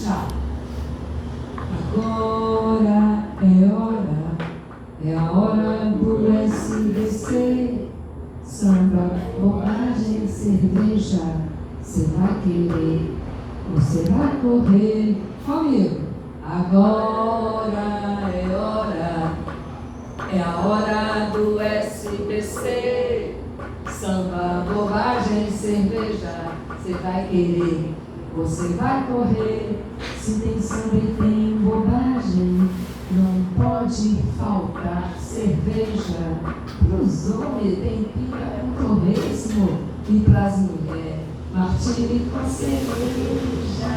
Já. Agora é a hora do SBC. Samba, bobagem, cerveja. Você vai querer, você vai correr comigo. Agora é a hora do SBC. Samba, bobagem, cerveja. Você vai querer, você vai correr. Se tem samba e tem bobagem, não pode faltar cerveja. Pros homens tem pinga com torresmo e pras mulheres martini com cerveja.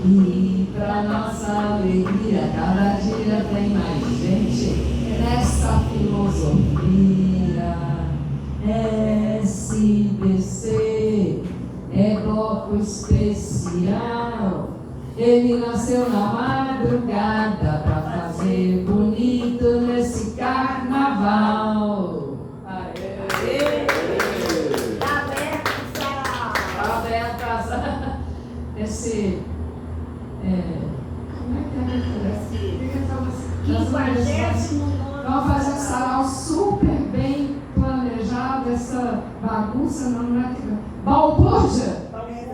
E pra nossa alegria, cada dia tem mais gente nessa filosofia. SBC é bloco especial. Ele nasceu na madrugada pra fazer bonito nesse carnaval. Tá aberto, Sarau. Tá aberto esse. Como é que é? Vamos fazer um sarau super bem planejado. Essa bagunça não é que. Balbúrdia!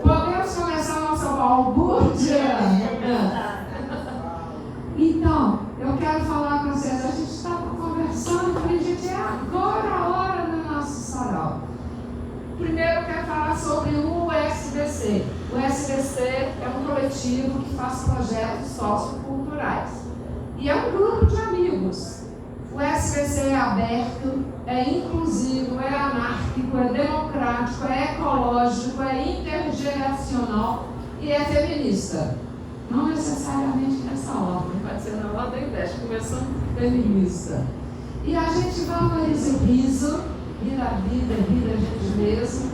Podemos começar a nossa balbúrdia? Então, eu quero falar com vocês. A gente estava conversando, falei, gente, é agora a hora do nosso sarau. Primeiro eu quero falar sobre o SBC. O SBC é um coletivo que faz projetos socioculturais. E é um grupo de amigos. O SBC é aberto, é inclusivo, é anárquico, é democrático, é ecológico, é intergeracional e é feminista. Não necessariamente nessa ordem, pode ser na ordem desta, começando feminista. E a gente valoriza o riso, rir a vida, rir a gente mesmo.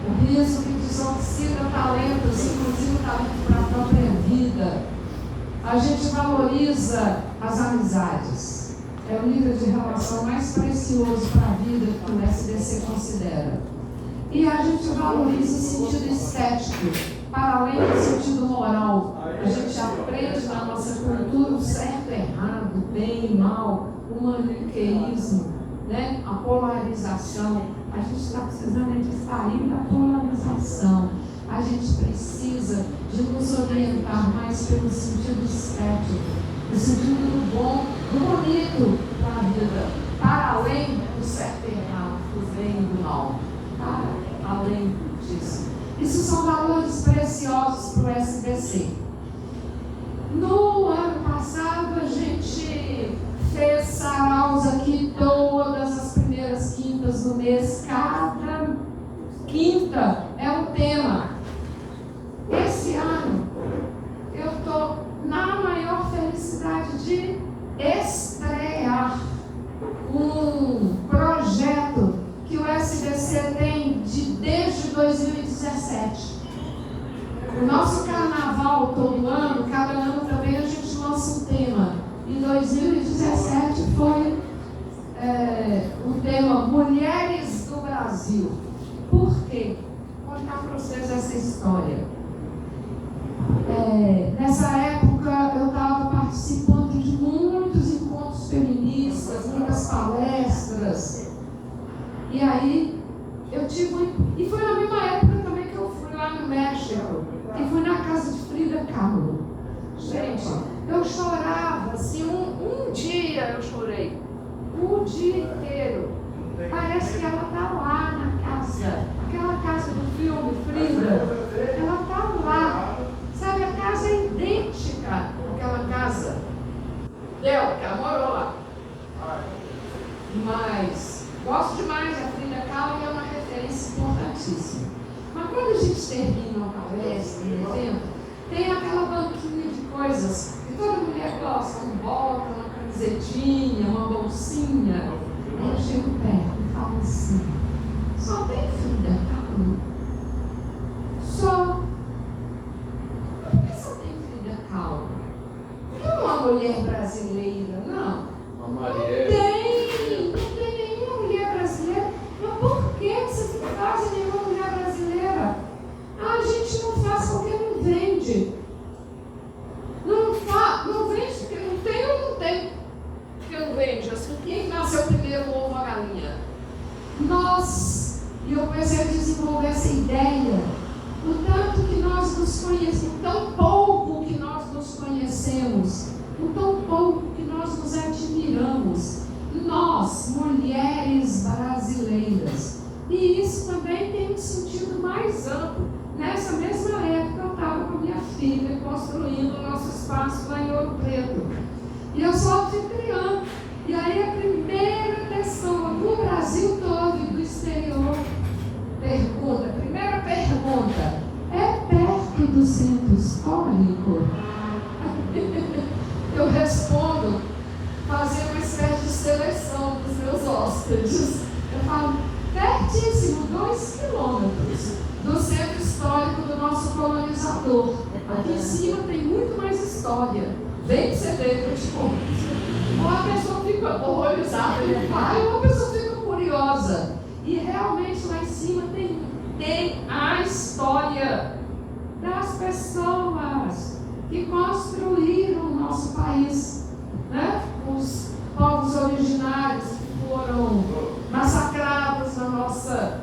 O riso que desoxida talentos, inclusive talento para a própria vida. A gente valoriza as amizades. É o nível de relação mais precioso para a vida que o SBC considera. E a gente valoriza o sentido estético, para além do sentido moral. A gente aprende na nossa cultura o certo e errado, o bem e mal, o maniqueísmo, né? A polarização. A gente está precisando de sair da polarização. A gente precisa de nos orientar mais pelo sentido estético, no sentido do bom, do bonito para a vida, para além do certo e errado, do bem e do mal, para além disso. Isso são valores preciosos para o SBC. No ano passado, a gente fez saraus aqui todas as primeiras quintas do mês. Cada quinta é um tema. Esse ano, eu estou na maior felicidade de estrear um projeto que o SBC tem desde 2017. O nosso carnaval todo ano, cada ano também a gente lança um tema. Em 2017 foi o tema Mulheres do Brasil. Por quê? Vou contar para vocês essa história. Nessa época eu estava participando de muitos encontros feministas, muitas palestras. E aí eu tive. E foi na mesma época também que eu fui lá no México. E fui na casa de Frida Kahlo. Gente, eu chorava, assim, um dia eu chorei. O dia inteiro. Parece que ela está lá na casa. Aquela casa do filme Frida. Ela está lá. Sabe, a casa é idêntica àquela casa dela, que ela morou lá. Mas gosto demais da Frida Kahlo e é uma referência importantíssima. Mas quando a gente termina uma palestra, um evento, tem aquela banquinha de coisas que toda mulher gosta, um bota, uma camisetinha, uma bolsinha. Aí eu chego perto e falo assim, só tem Frida Kahlo? Só. Por que só tem Frida Kahlo? Não é uma mulher brasileira, não. Não tem nenhuma mulher brasileira. Mas por que você não faz nenhuma mulher brasileira? A gente não faz porque não vende. espaço lá em Ouro Preto. E eu sou anfitriã. E aí a primeira pessoa do Brasil todo e do exterior primeira pergunta, é perto do centro histórico? Eu respondo, fazendo uma espécie de seleção dos meus hóspedes. Eu falo, pertíssimo, 2 quilômetros do centro histórico do nosso colonizador. Aqui em cima tem muito mais história. Vem pra você ver que eu te conto. Ou a pessoa fica horrorizada, ou a pessoa fica curiosa. E realmente lá em cima tem a história das pessoas que construíram o nosso país, né? Os povos originários que foram massacrados na nossa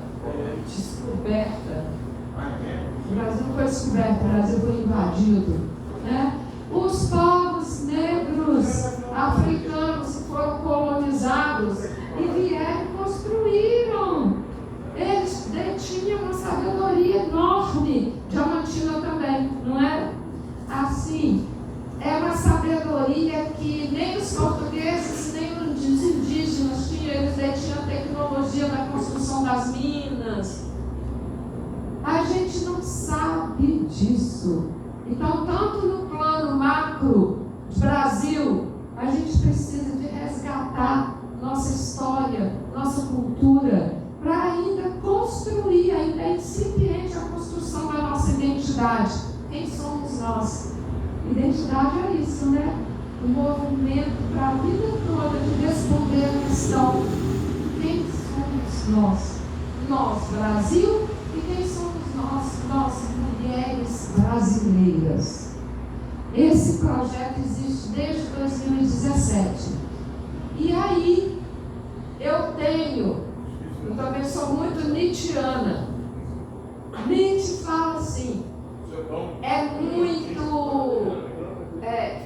descoberta. O Brasil não foi descoberto, o Brasil foi invadido, né? Os povos negros africanos que foram colonizados e vieram e construíram. Eles detinham uma sabedoria enorme, Diamantina também, não é? Assim, é uma sabedoria que nem os portugueses, nem os indígenas tinham. Eles detinham a tecnologia da construção das minas. A gente não sabe disso. Então, tanto no plano macro de Brasil, a gente precisa de resgatar nossa história, nossa cultura, para ainda construir, ainda é incipiente a construção da nossa identidade. Quem somos nós? Identidade é isso, né? O movimento para a vida toda de responder a questão: quem somos nós? Nós, Brasil, e quem somos nós, mulheres brasileiras. Esse projeto existe desde 2017. E aí, eu também sou muito nietzschiana. Nietzsche fala assim, é muito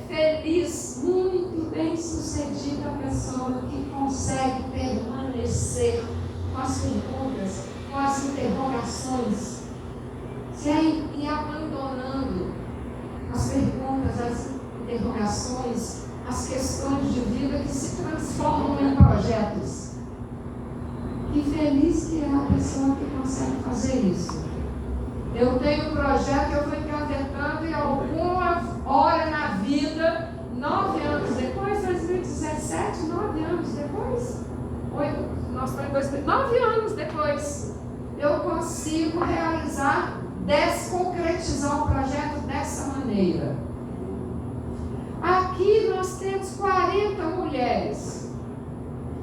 feliz, muito bem sucedida a pessoa que consegue permanecer com as perguntas, com as interrogações, sem ir abandonando as perguntas, as interrogações, as questões de vida que se transformam em projetos. Que feliz que é a pessoa que consegue fazer isso. Eu tenho um projeto que eu vou engavetando e alguma hora na vida, 9 anos depois, 2017, 9 anos depois, 9 anos depois, eu consigo realizar, concretizar o projeto dessa maneira. Aqui nós temos 40 mulheres.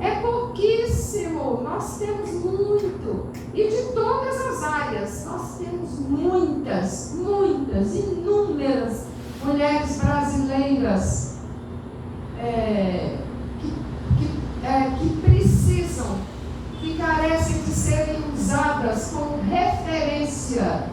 É pouquíssimo, nós temos muito. E de todas as áreas, nós temos muitas, inúmeras mulheres brasileiras que precisam, que carecem de serem usadas como referência.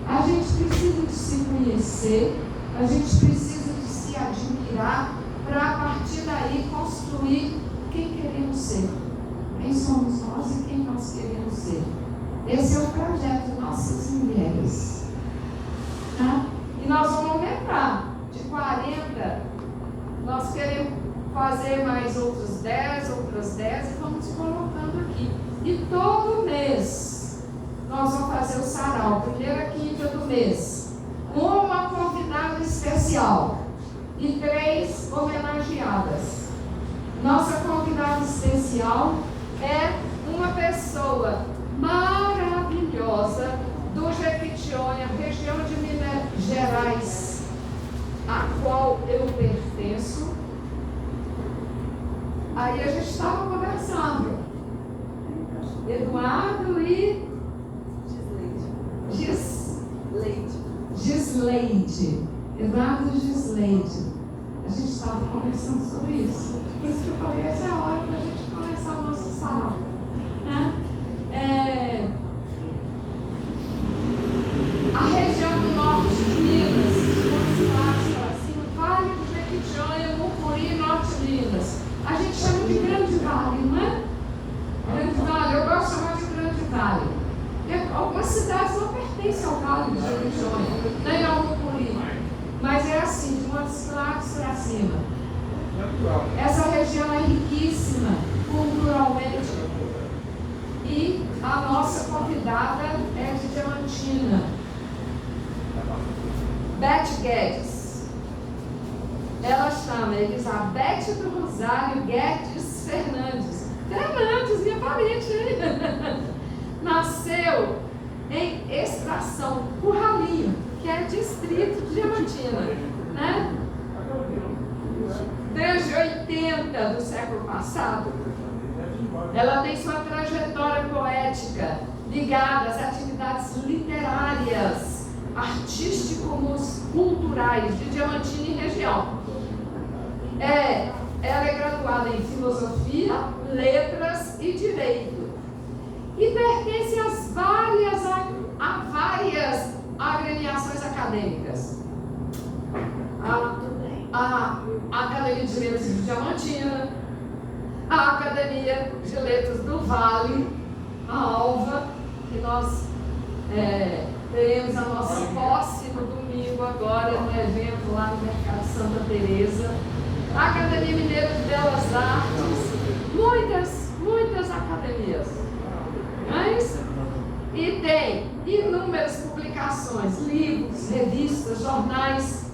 A gente precisa de se conhecer, a gente precisa de se admirar, para a partir daí construir quem queremos ser, quem somos nós e quem nós queremos ser. Esse é o projeto de nossas mulheres. Tá? E nós vamos aumentar de 40, nós queremos fazer mais outras 10 e vamos colocando aqui. E todo mês nós vamos fazer o sarau, primeira quinta do mês, uma convidada especial e 3 homenageadas. Nossa convidada especial é uma pessoa maravilhosa do Jequitinhonha, região de Minas Gerais, a qual eu pertenço. Aí a gente estava conversando. Eduardo e Gisleide. Eduardo e Gisleide. A gente estava conversando sobre isso. Por isso que eu falei, essa é a hora para a gente começar o nosso sarau. Né? A região do norte de Minas, para cima, Vale do Jequitinhonha, Mucuri, Norte de Minas. A gente chama de Grande Vale, não é? Grande Vale, eu gosto de chamar de Grande Vale. Algumas cidades não pertencem ao Vale do Jequitinhonha, nem ao Mucuri. Mas é assim, de uma Guedes. Ela chama Elizabeth do Rosário Guedes Fernandes. Fernandes, minha parente, hein? Nasceu em Extração, Curralinho, que é distrito de Diamantina, né? Desde 80 do século passado, ela tem sua trajetória poética ligada às atividades literárias, artísticos, culturais de Diamantina e região. Ela é graduada em Filosofia, Letras e Direito e pertence a várias agremiações acadêmicas. A Academia de Letras de Diamantina, a Academia de Letras do Vale, a ALVA, que nós teremos a nossa posse no domingo agora, no evento lá no Mercado Santa Teresa, a Academia Mineira de Belas Artes, muitas academias, não é isso? E tem inúmeras publicações, livros, revistas, jornais,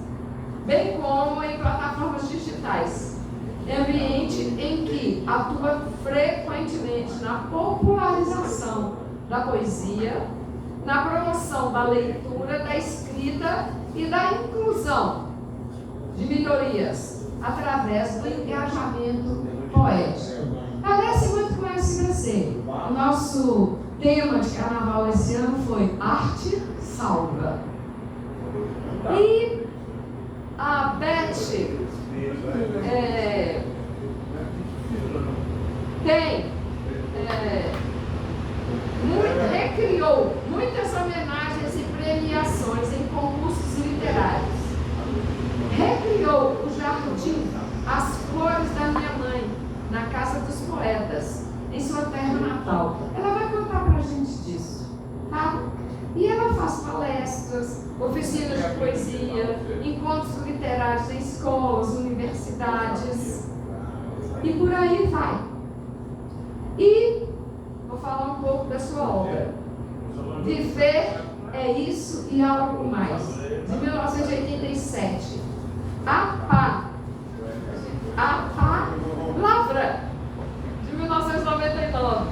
bem como em plataformas digitais, ambiente em que atua frequentemente na popularização da poesia, na promoção da leitura, da escrita e da inclusão de minorias através do engajamento poético. Parece muito com SBC. O nosso tema de carnaval esse ano foi Arte Salva. E a Beth recriou muitas homenagens e premiações em concursos literários. Recriou o jardim As Flores da Minha Mãe, na Casa dos Poetas, em sua terra natal. Ela vai contar pra gente disso, tá? E ela faz palestras, oficinas de poesia, encontros literários em escolas, universidades, e por aí vai. E vou falar um pouco da sua obra. Viver é isso e algo mais, de 1987. A Palavra, de 1999.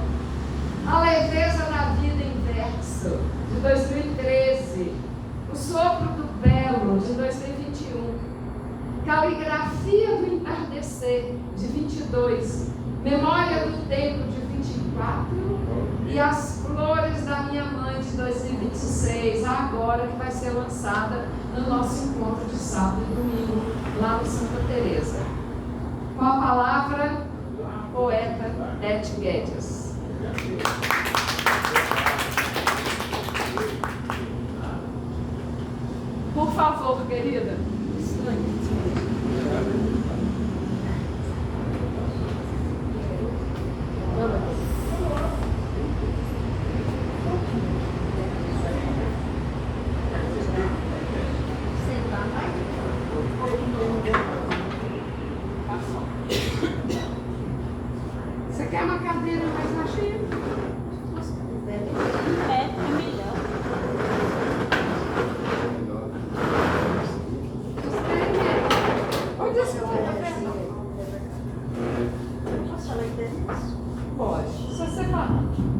A Leveza da Vida em Verso, de 2013. O Sopro do Belo, de 2021. Caligrafia do Entardecer, de 22. Memória do Tempo, de 24. E As Flores da Minha Mãe, de 2026, agora que vai ser lançada no nosso encontro de sábado e domingo, lá no Santa Teresa. Com a palavra, poeta Beth Guedes. Por favor, querida. Você quer uma cadeira mais baixinha? É melhor. Ou desculpa. Pode. Se você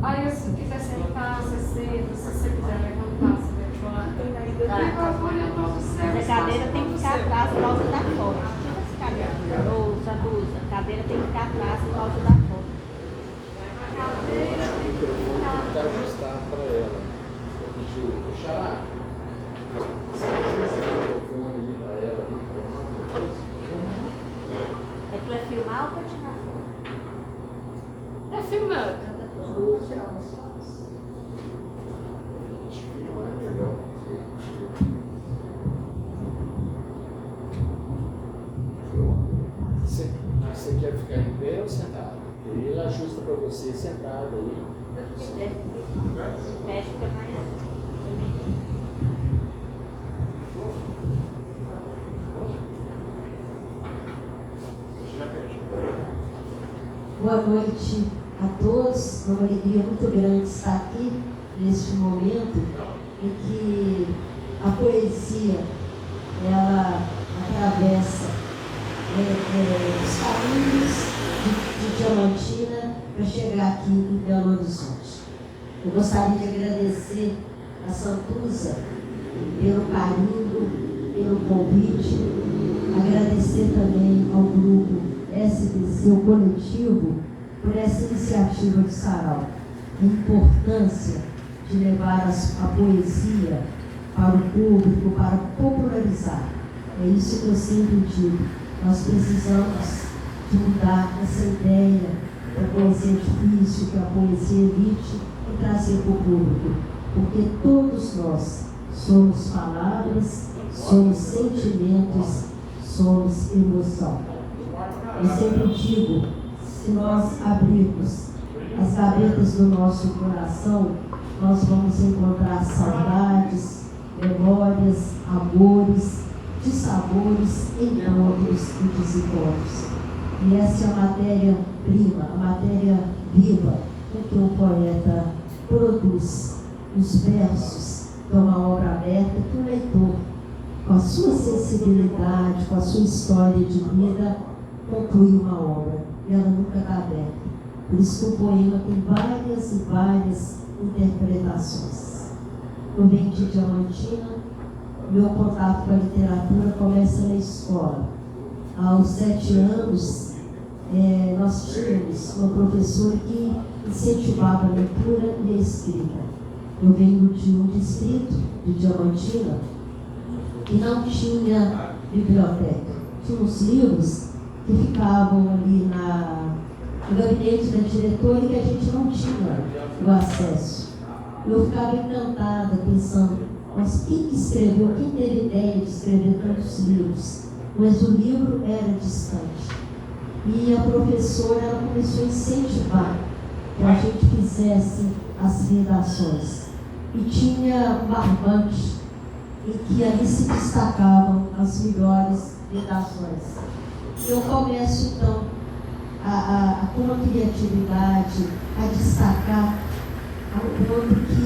aí, se quiser sentar, você senta. Se você quiser levantar, você levanta. O microfone é todo seu. Mas a cadeira tem que ficar atrás por causa da foto. Tira essa cadeira. Ouça, abusa. A cadeira tem que ficar atrás por causa da foto. Está ajustado para ela. Xará. É para filmar ou para tirar foto? É filmando. Você quer ficar em pé ou sentado? Ele ajusta para você sentado aí. Pede fica mais. Boa noite a todos. Uma alegria muito grande estar aqui neste momento em que a poesia ela atravessa os caminhos de Diamantina para chegar aqui em Belo Horizonte. Eu gostaria de agradecer a Santuza pelo carinho, pelo convite, agradecer também ao grupo SBC, o coletivo, por essa iniciativa de sarau. A importância de levar a poesia para o público, para popularizar. É isso que eu sempre digo. Nós precisamos de mudar essa ideia da poesia difícil, que a poesia elite, e trazer para o público. Porque todos nós somos palavras, somos sentimentos, somos emoção. Eu sempre digo, se nós abrirmos as gavetas do nosso coração, nós vamos encontrar saudades, memórias, amores, dissabores, encontros e desencontros. E essa é a matéria-prima, a matéria viva com que o poeta produz. Os versos de uma obra aberta que o leitor, com a sua sensibilidade, com a sua história de vida, conclui uma obra. E ela nunca está aberta. Por isso que o poema tem várias e várias interpretações. Eu venho de Diamantina, meu contato com a literatura começa na escola. Aos 7 anos, nós tínhamos uma professora que incentivava a leitura e a escrita. Eu venho de um distrito de Diamantina que não tinha biblioteca. Tinha uns livros que ficavam ali no gabinete da diretora e que a gente não tinha o acesso. Eu ficava encantada, pensando, mas quem que escreveu, quem teve ideia de escrever tantos livros? Mas o livro era distante. E a professora ela começou a incentivar que a gente fizesse as redações. E tinha um barbante em que ali se destacavam as melhores redações. E eu começo então com uma criatividade a destacar ao ponto que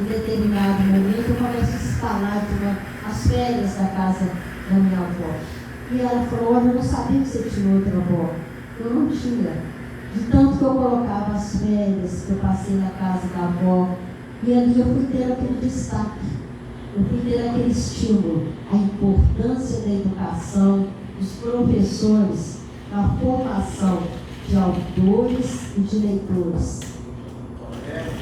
em determinado momento eu começo a instalar as férias da casa da minha avó. E ela falou, olha, eu não sabia que você tinha outra avó. Eu não tinha. De tanto que eu colocava as férias, que eu passei na casa da avó, e ali eu fui ter aquele destaque, eu fui ter aquele estímulo, a importância da educação, dos professores, da formação de autores e de leitores.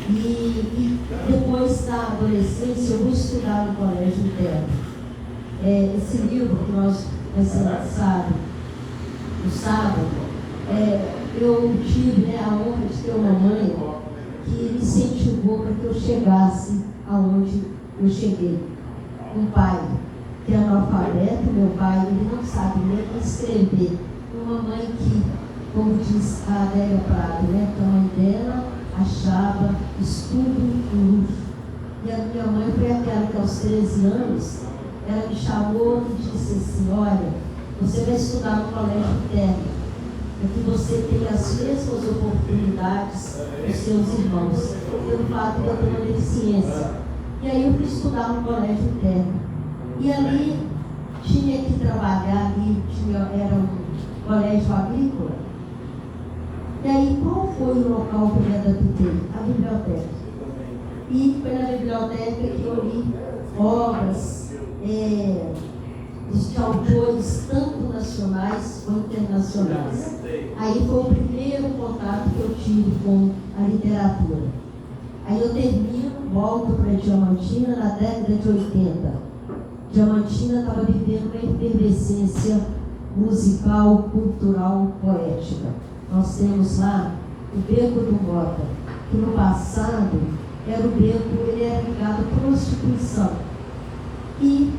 E depois, na adolescência, eu vou estudar no colégio interno. Esse livro que vai ser lançado no sábado, eu tive a honra de ter uma mãe que me incentivou para que eu chegasse aonde eu cheguei. Um pai que é analfabeto, meu pai, ele não sabe ler nem escrever. Uma mãe que, como diz a Adélia Prado, que a mãe dela achava estudo um luxo. E a minha mãe foi aquela que aos 13 anos, ela me chamou e disse assim, olha, você vai estudar no colégio interno, para que você tenha as mesmas oportunidades dos seus irmãos, pelo fato de eu ter uma deficiência. E aí eu fui estudar no colégio interno. E ali tinha que trabalhar, era um colégio agrícola. E aí qual foi o local que eu me adaptei? A biblioteca. E foi na biblioteca que eu li obras de autores tanto nacionais quanto internacionais. Aí foi o primeiro contato que eu tive com a literatura. Aí eu termino, volto para Diamantina na década de 80. Diamantina estava vivendo uma efervescência musical, cultural, poética. Nós temos lá o Beco do Mota, que no passado era o beco, ele era ligado à prostituição. E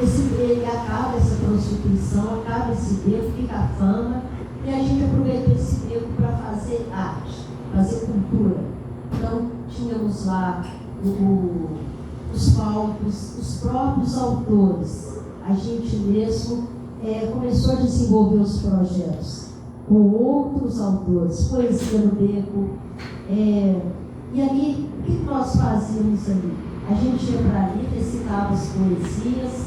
ele acaba essa prostituição, acaba esse beco, fica a fama, e a gente aproveitou esse beco para fazer arte, fazer cultura. Então, tínhamos lá os palcos, os próprios autores. A gente mesmo começou a desenvolver os projetos com outros autores, poesia no beco. E ali, o que nós fazíamos ali? A gente ia para ali, recitava as poesias,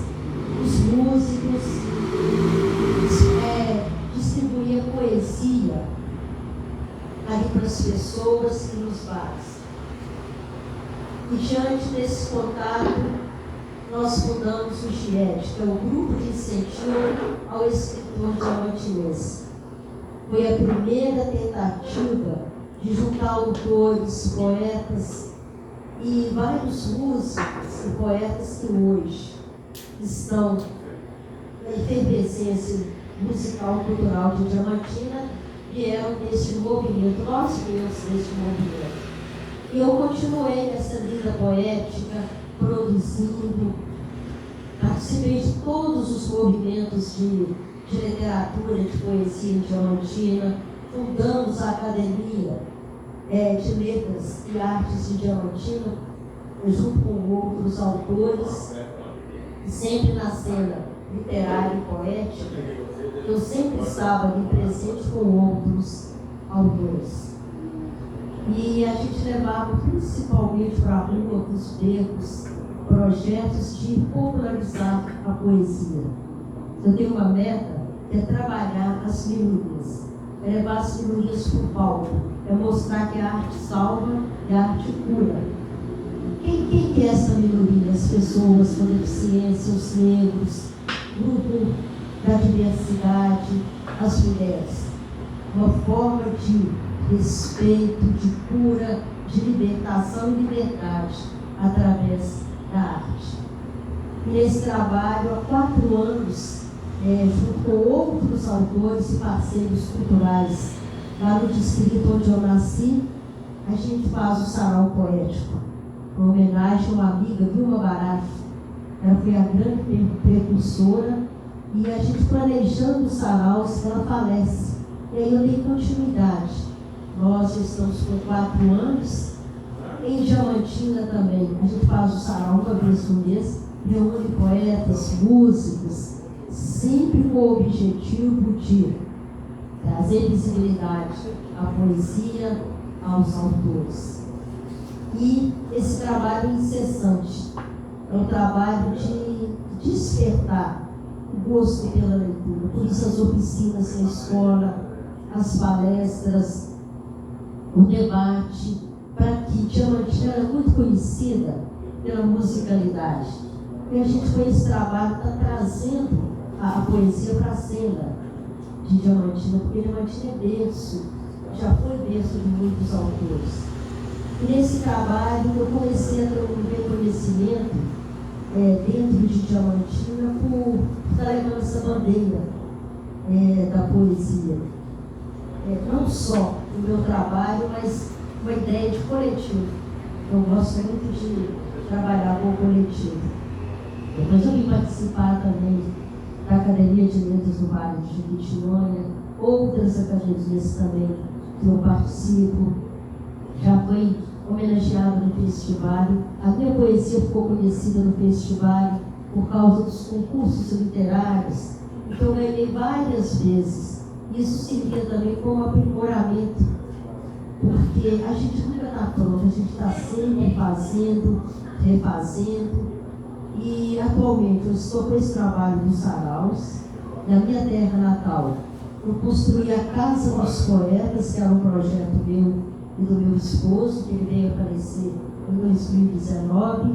os músicos, distribuía poesia ali para as pessoas e nos bares. E diante desse contato, nós fundamos o GIED, que é o Grupo de Incentivo ao Escritor Diamantinense. Foi a primeira tentativa de juntar autores, poetas e vários músicos e poetas que hoje estão na efervescência musical e cultural de Diamantina, vieram desse movimento, nós viemos desse movimento. E eu continuei nessa vida poética, produzindo, participei de todos os movimentos de literatura, de poesia em Diamantina, fundamos a Academia de Letras e Artes de Diamantina, junto com outros autores, sempre na cena literária e poética. Eu sempre estava ali presente com outros autores. E a gente levava principalmente para a rua, para os becos, projetos de popularizar a poesia. Eu tenho uma meta, que é trabalhar as minorias, é levar as minorias para o palco, é mostrar que a arte salva e a arte cura. Quem é essa minoria? As pessoas com deficiência, os negros, grupo da diversidade, as mulheres. Uma forma de respeito, de cura, de libertação e liberdade através da arte. E nesse trabalho, há 4 anos, junto com outros autores e parceiros culturais, lá no distrito onde eu nasci, a gente faz o sarau poético, em homenagem a uma amiga, Vilma Baraf. Ela foi a grande precursora, e a gente planejando os saraus, ela falece. E aí eu dei continuidade. Nós estamos com 4 anos. Em Diamantina também, a gente faz o sarau uma vez por mês, reúne poetas, músicos, sempre com o objetivo de trazer visibilidade à poesia, aos autores. E esse trabalho incessante é um trabalho de despertar o gosto pela leitura. Por isso as oficinas na escola, as palestras, o debate, para que Diamantina era muito conhecida pela musicalidade. E a gente com esse trabalho está trazendo a poesia para a cena de Diamantina, porque Diamantina é berço, já foi berço de muitos autores. E nesse trabalho eu comecei a ter um reconhecimento dentro de Diamantina por estar levando essa bandeira da poesia. Não só o meu trabalho, mas uma ideia de coletivo. Eu gosto muito de trabalhar com o coletivo. Depois eu vim participar também da Academia de Letras do Vale de Jequitinhonha, outras academias também que eu participo. Já fui homenageada no festival. A minha poesia ficou conhecida no festival por causa dos concursos literários, que eu ganhei várias vezes. Isso servia também como aprimoramento, porque a gente nunca está pronto, a gente está sempre fazendo, refazendo. E atualmente eu estou com esse trabalho dos saraus. Na minha terra natal, eu construí a Casa dos Poetas, que era um projeto meu e do meu esposo, que ele veio a falecer em 2019.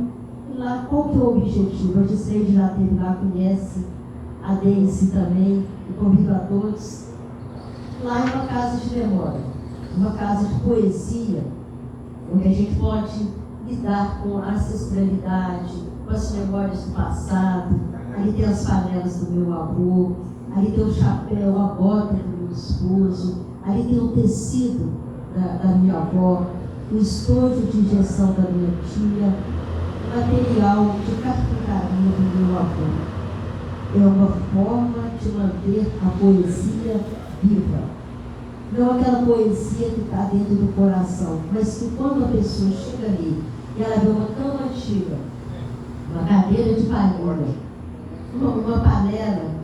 E lá, qual que é o objetivo? A Gisleide já teve lá, conhece, a Deise também, e convido a todos. Lá é uma casa de memória, uma casa de poesia, onde a gente pode lidar com a ancestralidade, com as memórias do passado. Ali tem as panelas do meu avô, ali tem o chapéu, a bota do meu esposo, ali tem o tecido da minha avó, o estojo de injeção da minha tia, o material de carpintaria do meu avô. É uma forma de manter a poesia viva. Não aquela poesia que está dentro do coração, mas que quando a pessoa chega ali e ela vê uma cama antiga, uma cadeira de panela, uma panela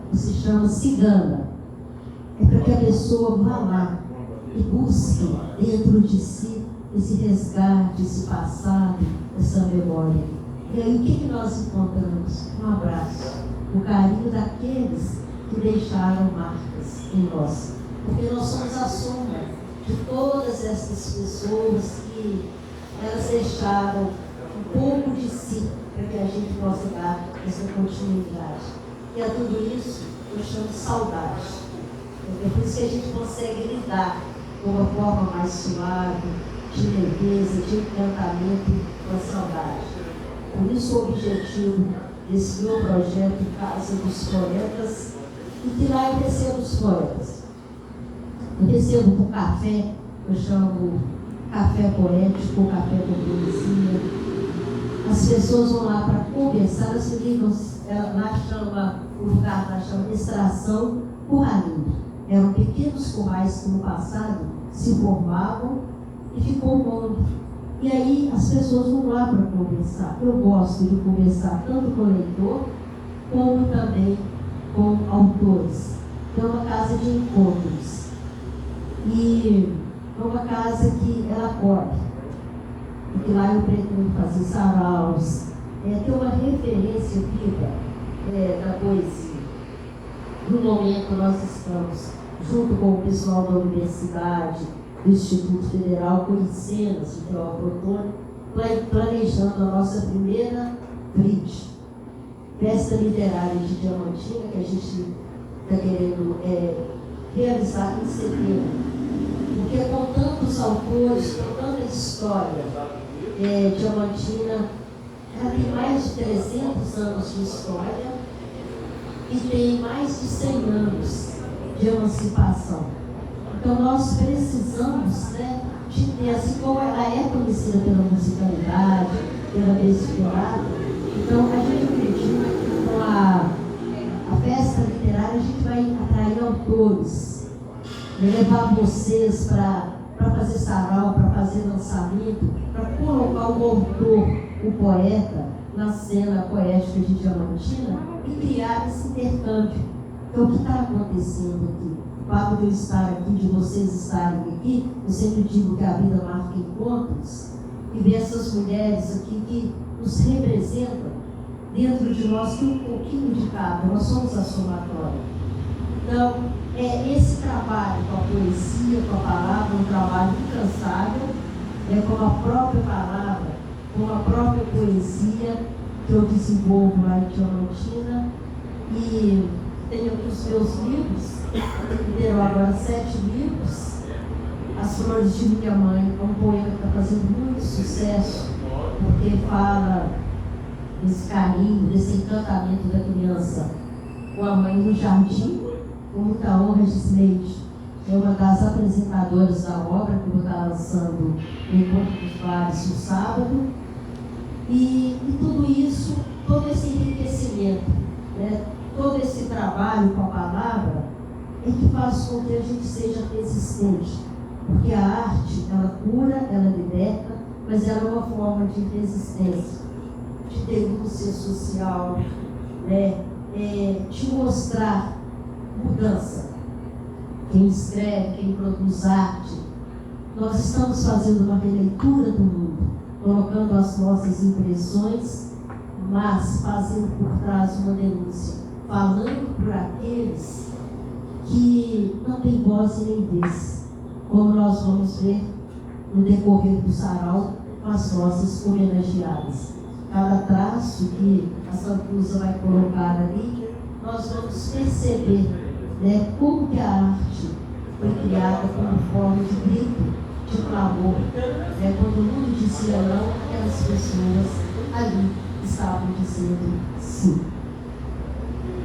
que se chama cigana, é para que a pessoa vá lá e busque dentro de si esse resgate, esse passado, essa memória. E aí o que nós encontramos? Um abraço, o carinho daqueles que deixaram marcas em nós. Porque nós somos a soma de todas essas pessoas que elas deixaram um pouco de si para que a gente possa dar essa continuidade. E a tudo isso eu chamo de saudade. É por isso que a gente consegue lidar de uma forma mais suave, de leveza, de encantamento com a saudade. Por isso o objetivo desse meu projeto Casa dos Poetas, e que lá eu recebo os poetas. Eu recebo por café, eu chamo café poético, café com poesia. As pessoas vão lá para conversar, elas se ligam, lá chama, o lugar lá chama Extração Curralinho. Eram pequenos currais que no passado se formavam e ficou um mundo. E aí as pessoas vão lá para conversar. Eu gosto de conversar tanto com o leitor, como também com autores. É uma casa de encontros. E é uma casa que ela acolhe. Porque lá eu pretendo fazer saraus, ter uma referência viva da poesia. No momento nós estamos, junto com o pessoal da universidade, do Instituto Federal, conhecendo de Teófilo Otoni, planejando a nossa primeira FLIT, Festa Literária de Diamantina, que a gente está querendo realizar em setembro. Porque com tantos autores, com tanta história, Diamantina, ela tem mais de 300 anos de história e tem mais de 100 anos de emancipação. Então nós precisamos, de ter, assim como ela é conhecida pela musicalidade, pela vestibular, então a gente acredita que com a festa literária a gente vai atrair autores, levar vocês para fazer sarau, para fazer lançamento, para colocar o autor, o poeta, na cena poética de Diamantina e criar esse intercâmbio. Então o que está acontecendo aqui? O fato de eu estar aqui, de vocês estarem aqui, eu sempre digo que a vida marca encontros, e ver essas mulheres aqui que nos representam, dentro de nós tem um pouquinho de cada, nós somos a somatória. Então, esse trabalho com a poesia, com a palavra, um trabalho incansável, com a própria palavra, com a própria poesia que eu desenvolvo lá em Diamantina, e tenho aqui os meus livros, me deram agora 7 livros. As Flores de Minha Mãe é um poema que está fazendo muito sucesso, porque fala desse carinho, desse encantamento da criança com a mãe no jardim, com muita honra. Gisleide é uma das apresentadoras da obra, que eu vou estar lançando no Encontro dos Bares no sábado. E tudo isso, todo esse enriquecimento, todo esse trabalho com a palavra, é que faz com que a gente seja resistente. Porque a arte, ela cura, ela liberta, mas ela é uma forma de resistência, de denúncia social, de mostrar mudança. Quem escreve, quem produz arte, nós estamos fazendo uma releitura do mundo, colocando as nossas impressões, mas fazendo por trás uma denúncia, falando por aqueles que não têm voz e nem vez, como nós vamos ver no decorrer do sarau com as nossas homenageadas. Cada traço que a Santuza vai colocar ali, nós vamos perceber como que a arte foi criada como forma de grito, de clamor. Quando o mundo dizia não, aquelas pessoas ali estavam dizendo sim.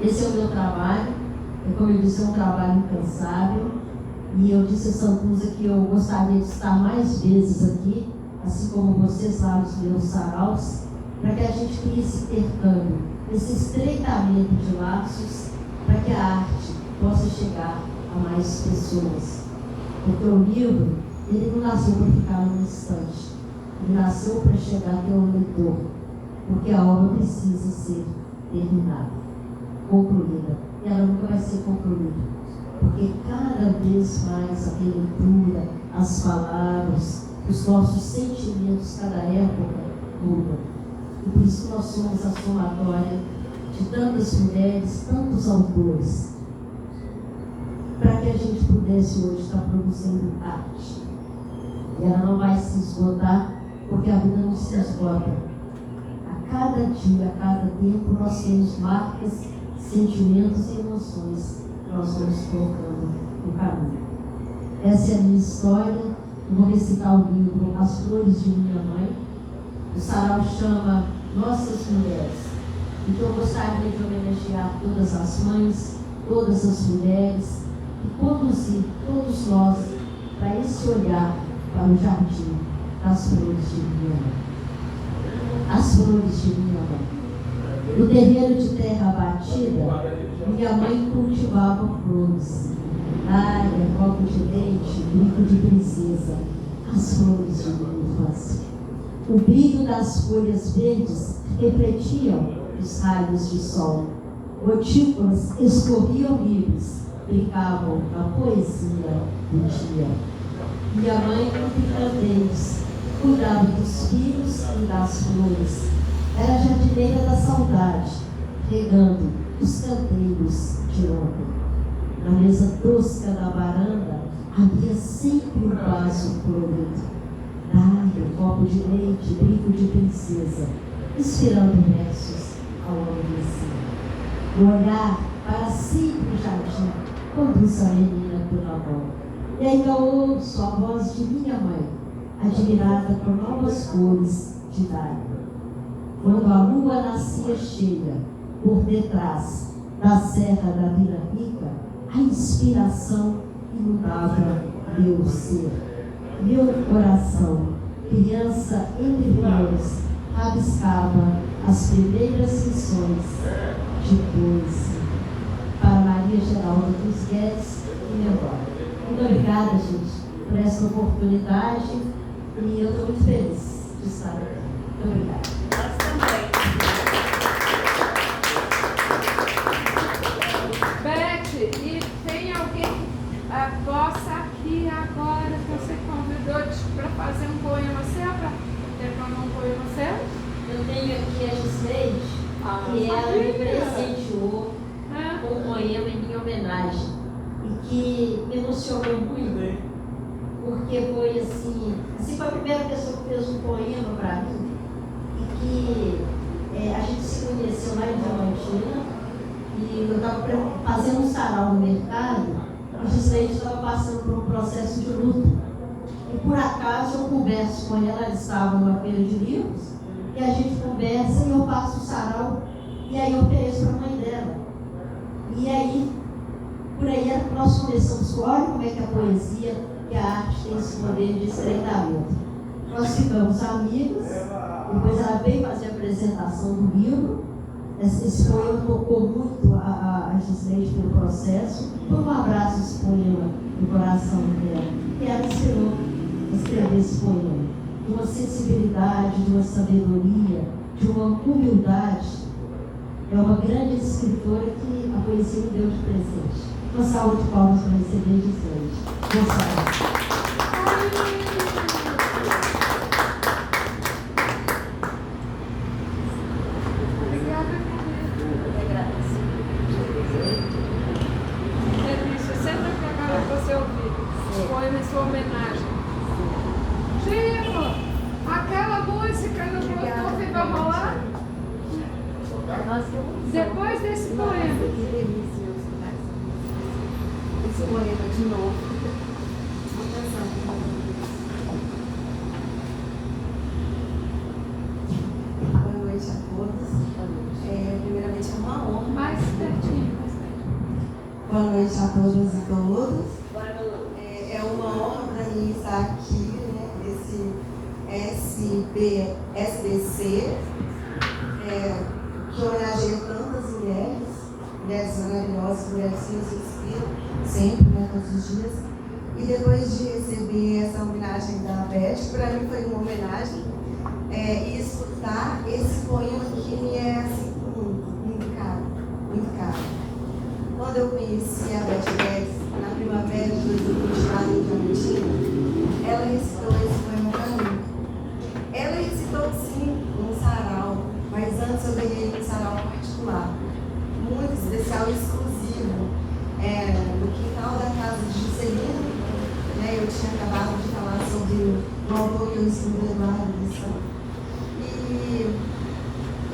Esse é o meu trabalho, como eu disse, é um trabalho incansável. E eu disse a Santuza que eu gostaria de estar mais vezes aqui, assim como vocês lá nos meus saraus, para que a gente crie esse intercâmbio, esse estreitamento de laços, para que a arte possa chegar a mais pessoas. Porque o livro, ele não nasceu para ficar num instante, ele nasceu para chegar até o leitor, porque a obra precisa ser terminada, concluída, e ela nunca vai ser concluída. Porque cada vez mais a releitura, as palavras, os nossos sentimentos, cada época, toda. E por isso nós somos a somatória de tantas mulheres, tantos autores, para que a gente pudesse hoje estar produzindo arte. E ela não vai se esgotar, porque a vida não se esgota. A cada dia, a cada tempo, nós temos marcas, sentimentos e emoções que nós vamos colocando no caminho. Essa é a minha história. Eu vou recitar o livro As Flores de Minha Mãe. O sarau chama Nossas Mulheres. Então eu gostaria de homenagear todas as mães, todas as mulheres, e conduzir todos nós para esse olhar para o jardim das flores de minha mãe. As flores de minha mãe. No terreiro de terra abatida, minha mãe cultivava flores. Área, copo de leite, brinco de princesa, as flores de minha infância. O brilho das folhas verdes refletiam os raios de sol. Gotículas escorriam livres, brincavam na poesia do dia. Minha mãe, com picanteiros, cuidava dos filhos e das flores. Era a jardineira da saudade, regando os canteiros de ontem. Na mesa tosca da varanda, havia sempre um vaso colorido. Um copo de leite, brinco de princesa, inspirando versos ao amanhecer. O olhar para sempre o jardim conduz a menina pela mão. E ainda ouço a voz de minha mãe, admirada por novas cores de dália. Quando a lua nascia cheia, por detrás da serra da Vila Rica, a inspiração inundava meu ser, meu coração. Criança entre flores, rabiscava as primeiras lições de poesia. Para Maria Geralda dos Guedes e memória. Muito obrigada, gente, por essa oportunidade, e eu estou muito feliz de estar aqui. Muito obrigada. Nós também. Beth, e tem alguém possa aqui agora que você convidou para fazer um poema seu, para declamar um poema seu? Eu tenho aqui a Gisleide, que ela me presenteou com um poema em minha homenagem, e que me emocionou muito, porque foi assim foi a primeira pessoa que fez um poema para mim, e que a gente se conheceu lá em Diamantina, e eu estava fazendo um sarau no mercado. A Gisleide estava passando por um processo de luto. E por acaso eu converso com ela estava numa feira de livros, e a gente conversa e eu faço o sarau, e aí eu ofereço para a mãe dela. E aí, por aí nós começamos, olha como é que a poesia e a arte tem esse poder de estreitamento. Nós ficamos amigos, depois ela veio fazer a apresentação do livro. Esse poema tocou muito a Gisleide pelo processo. Foi um abraço esse poema no coração dela. E ela inspirou a escrever esse poema. De uma sensibilidade, de uma sabedoria, de uma humildade. É uma grande escritora que a poesia me deu de presente. Uma salva de palmas para receber Gisleide. Boa tarde. Depois desse poema. Esse poema de novo. Boa noite a todos. Primeiramente é uma honra. Mais pertinho. Boa noite a todas e todos. É uma honra para mim estar aqui, né, nesse SBC, que homenageia tantas mulheres maravilhosas, mulheres que nos inspiram sempre, né, todos os dias. E depois de receber essa homenagem da Beth, para mim foi uma homenagem, e escutar esse poema que me é assim, muito caro, muito caro. Quando eu conheci a Beth Guedes, na primavera de 2024 em Diamantina, ela recitou esse poema para mim. Ela recitou, sim, especial exclusivo no quintal da casa de Juscelino. Né? Eu tinha acabado de falar sobre o autor que eu estudo, Eduardo Lissão.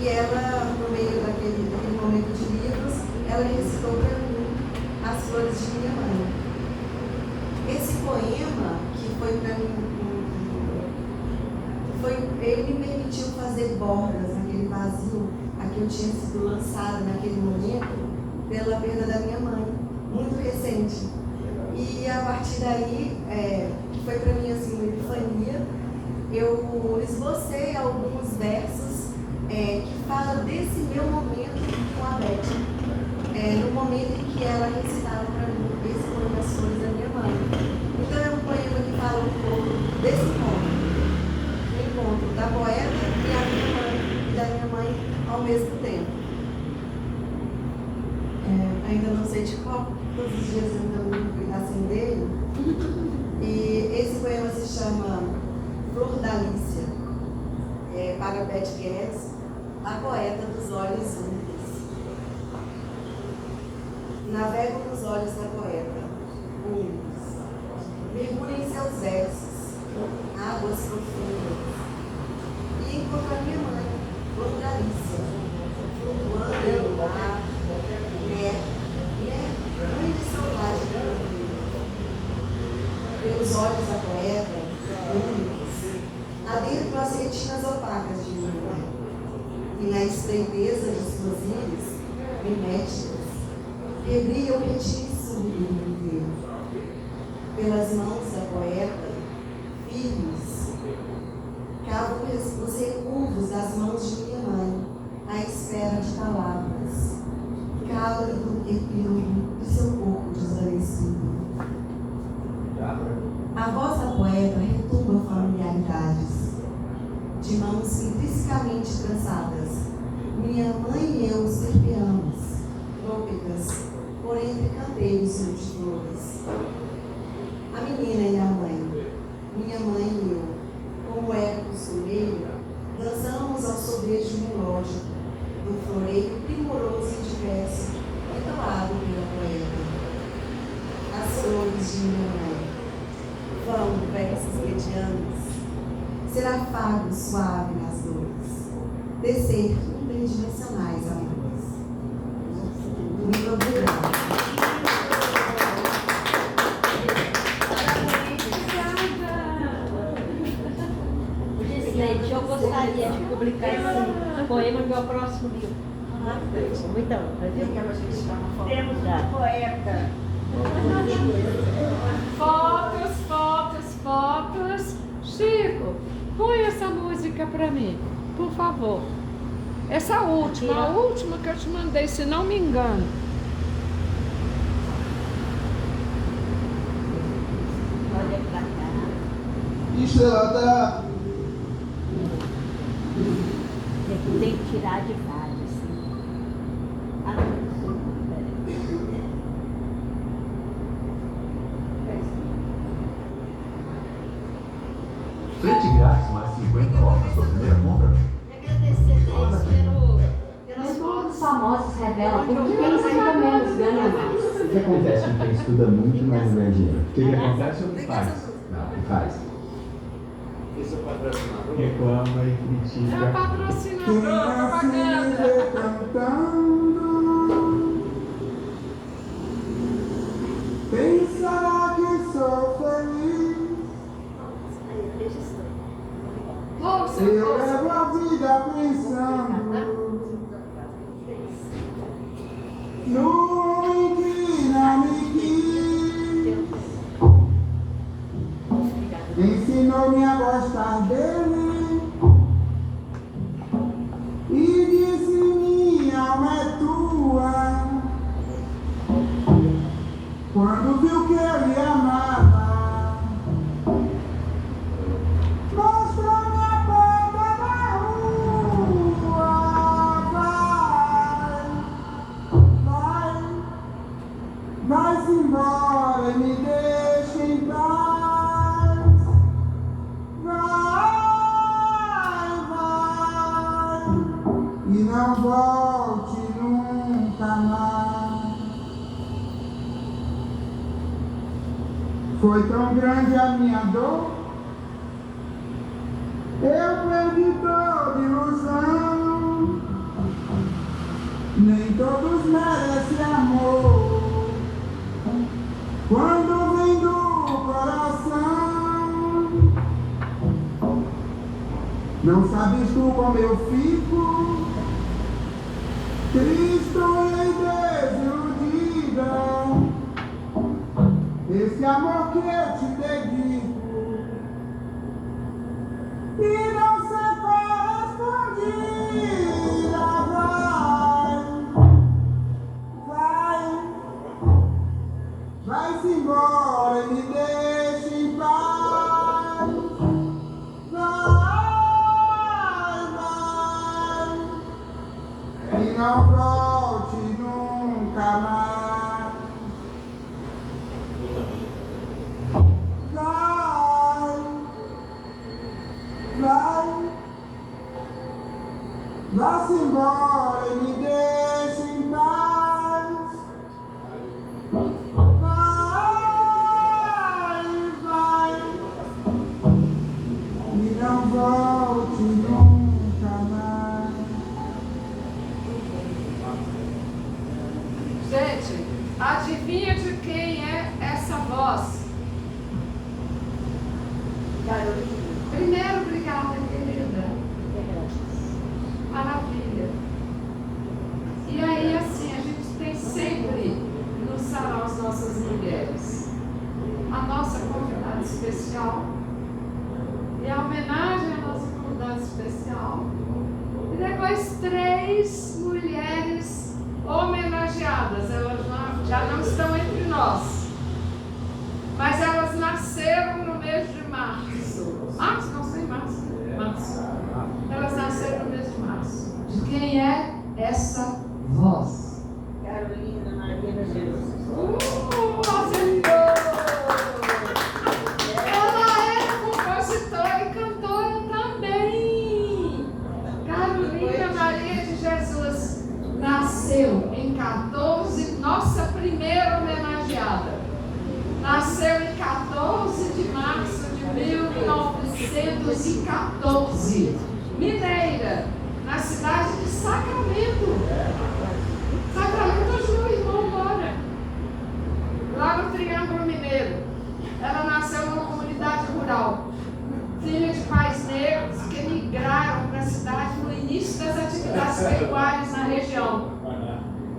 E ela, no meio daquele momento de livros, ela recitou para mim As Flores de Minha Mãe. Esse poema, que foi para mim, ele me permitiu fazer bordas naquele vazio a que eu tinha sido lançada naquele momento pela perda da minha mãe, muito recente. E a partir daí, que foi para mim assim, uma epifania, eu esbocei alguns versos que falam desse meu momento com a Beth, no momento em que ela recitava para mim esse poema As Flores da Minha Mãe. Então é um poema que fala um pouco desse encontro da poeta e da minha mãe ao mesmo tempo. Ainda não sei de qual, todos os dias eu ainda não vi um pedacinho dele. E esse poema se chama Flor da Lícia, para Beth Guedes, a poeta dos olhos úmidos. Navego nos olhos da poeta, úmidos. Mergulho em seus versos, águas profundas. E encontro a minha mãe, Flor da Lícia, flutuando no mar, mãe de saudade da minha vida. Pelos olhos da poeta, úmidos, adentro as retinas opacas de minha mãe, e na estreiteza de suas íris, miméticas, que brilham retins sublime inteiro. Pelas mãos da poeta, filhos, cavam os recurvos das mãos de minha mãe, à espera de palavras, cálido epílogo de seu corpo desvanecido. A voz da poeta retumba familiaridades, de mãos intrinsecamente trançadas. Minha mãe e eu serpeamos, trópicas, por entre canteiros multiflores. A menina e a mãe, minha mãe e eu, como ecos do meio, dançamos ao sobejo melódico do floreio primoroso e diverso, entoado pela poeta. As flores de minha mãe vão versos medianos, serafado suave nas dores, descer interdimensionais amores. Muito obrigada. Gente, eu gostaria de publicar esse poema no meu próximo livro. Então, temos a poeta. Fotos. Chico, põe essa música pra mim, por favor. Essa última, a última que eu te mandei, se não me engano. Olha pra cá. Estrada. Tem que tirar de vários. Frete grátis mais 50 off na sua primeira compra. Estudos famosos revelam por que quem estuda menos ganha mais. O que acontece com quem estuda muito, mas não ganha dinheiro? O que acontece ou o que faz? Não, o que faz? Esse é o patrocinador. Reclama e critica. É o patrocinador, propaganda. Cantando, pensará que sou feliz. Eu levo a vida pensando no homem que não me quis. Ensinou-me a gostar dele e disse: minha alma é tua. Quando viu que eu lhe amava, mostrou-me a porta da rua. Vai, vai. Foi tão grande a minha dor, eu perdi toda ilusão. Nem todos merecem amor quando vem do coração. Não sabes tu como eu fico, triste e desiludida. Esse amor que eu te dedico e não ser correspondida. Vai-se embora e me deixa em paz. Vai, e não volte nunca mais. Vá-se embora e me deixe em paz. Vai, e não volte nunca mais. Gente, adivinha de quem é essa voz? Primeiro, obrigada, querida. Maravilha. E aí, assim, a gente tem sempre no sarau as nossas mulheres. A nossa convidada especial. E a homenagem à nossa convidada especial. E depois 3 mulheres homenageadas. Elas já não estão entre nós. Mas elas nasceram no mês de março. Março? Não sei, março. Março. Elas nasceram no mês de março. De quem é essa voz? Carolina Maria de Jesus. Acertou! Ela é compositora e cantora também. Carolina Maria de Jesus nasceu em 14, nossa primeira homenageada. Nasceu em 14 de março de 1914. Mineira, na cidade de Sacramento. Sacramento, onde meu irmão mora. Lá no Triângulo Mineiro. Ela nasceu numa comunidade rural. Filha de pais negros que migraram para a cidade no início das atividades pecuárias na região.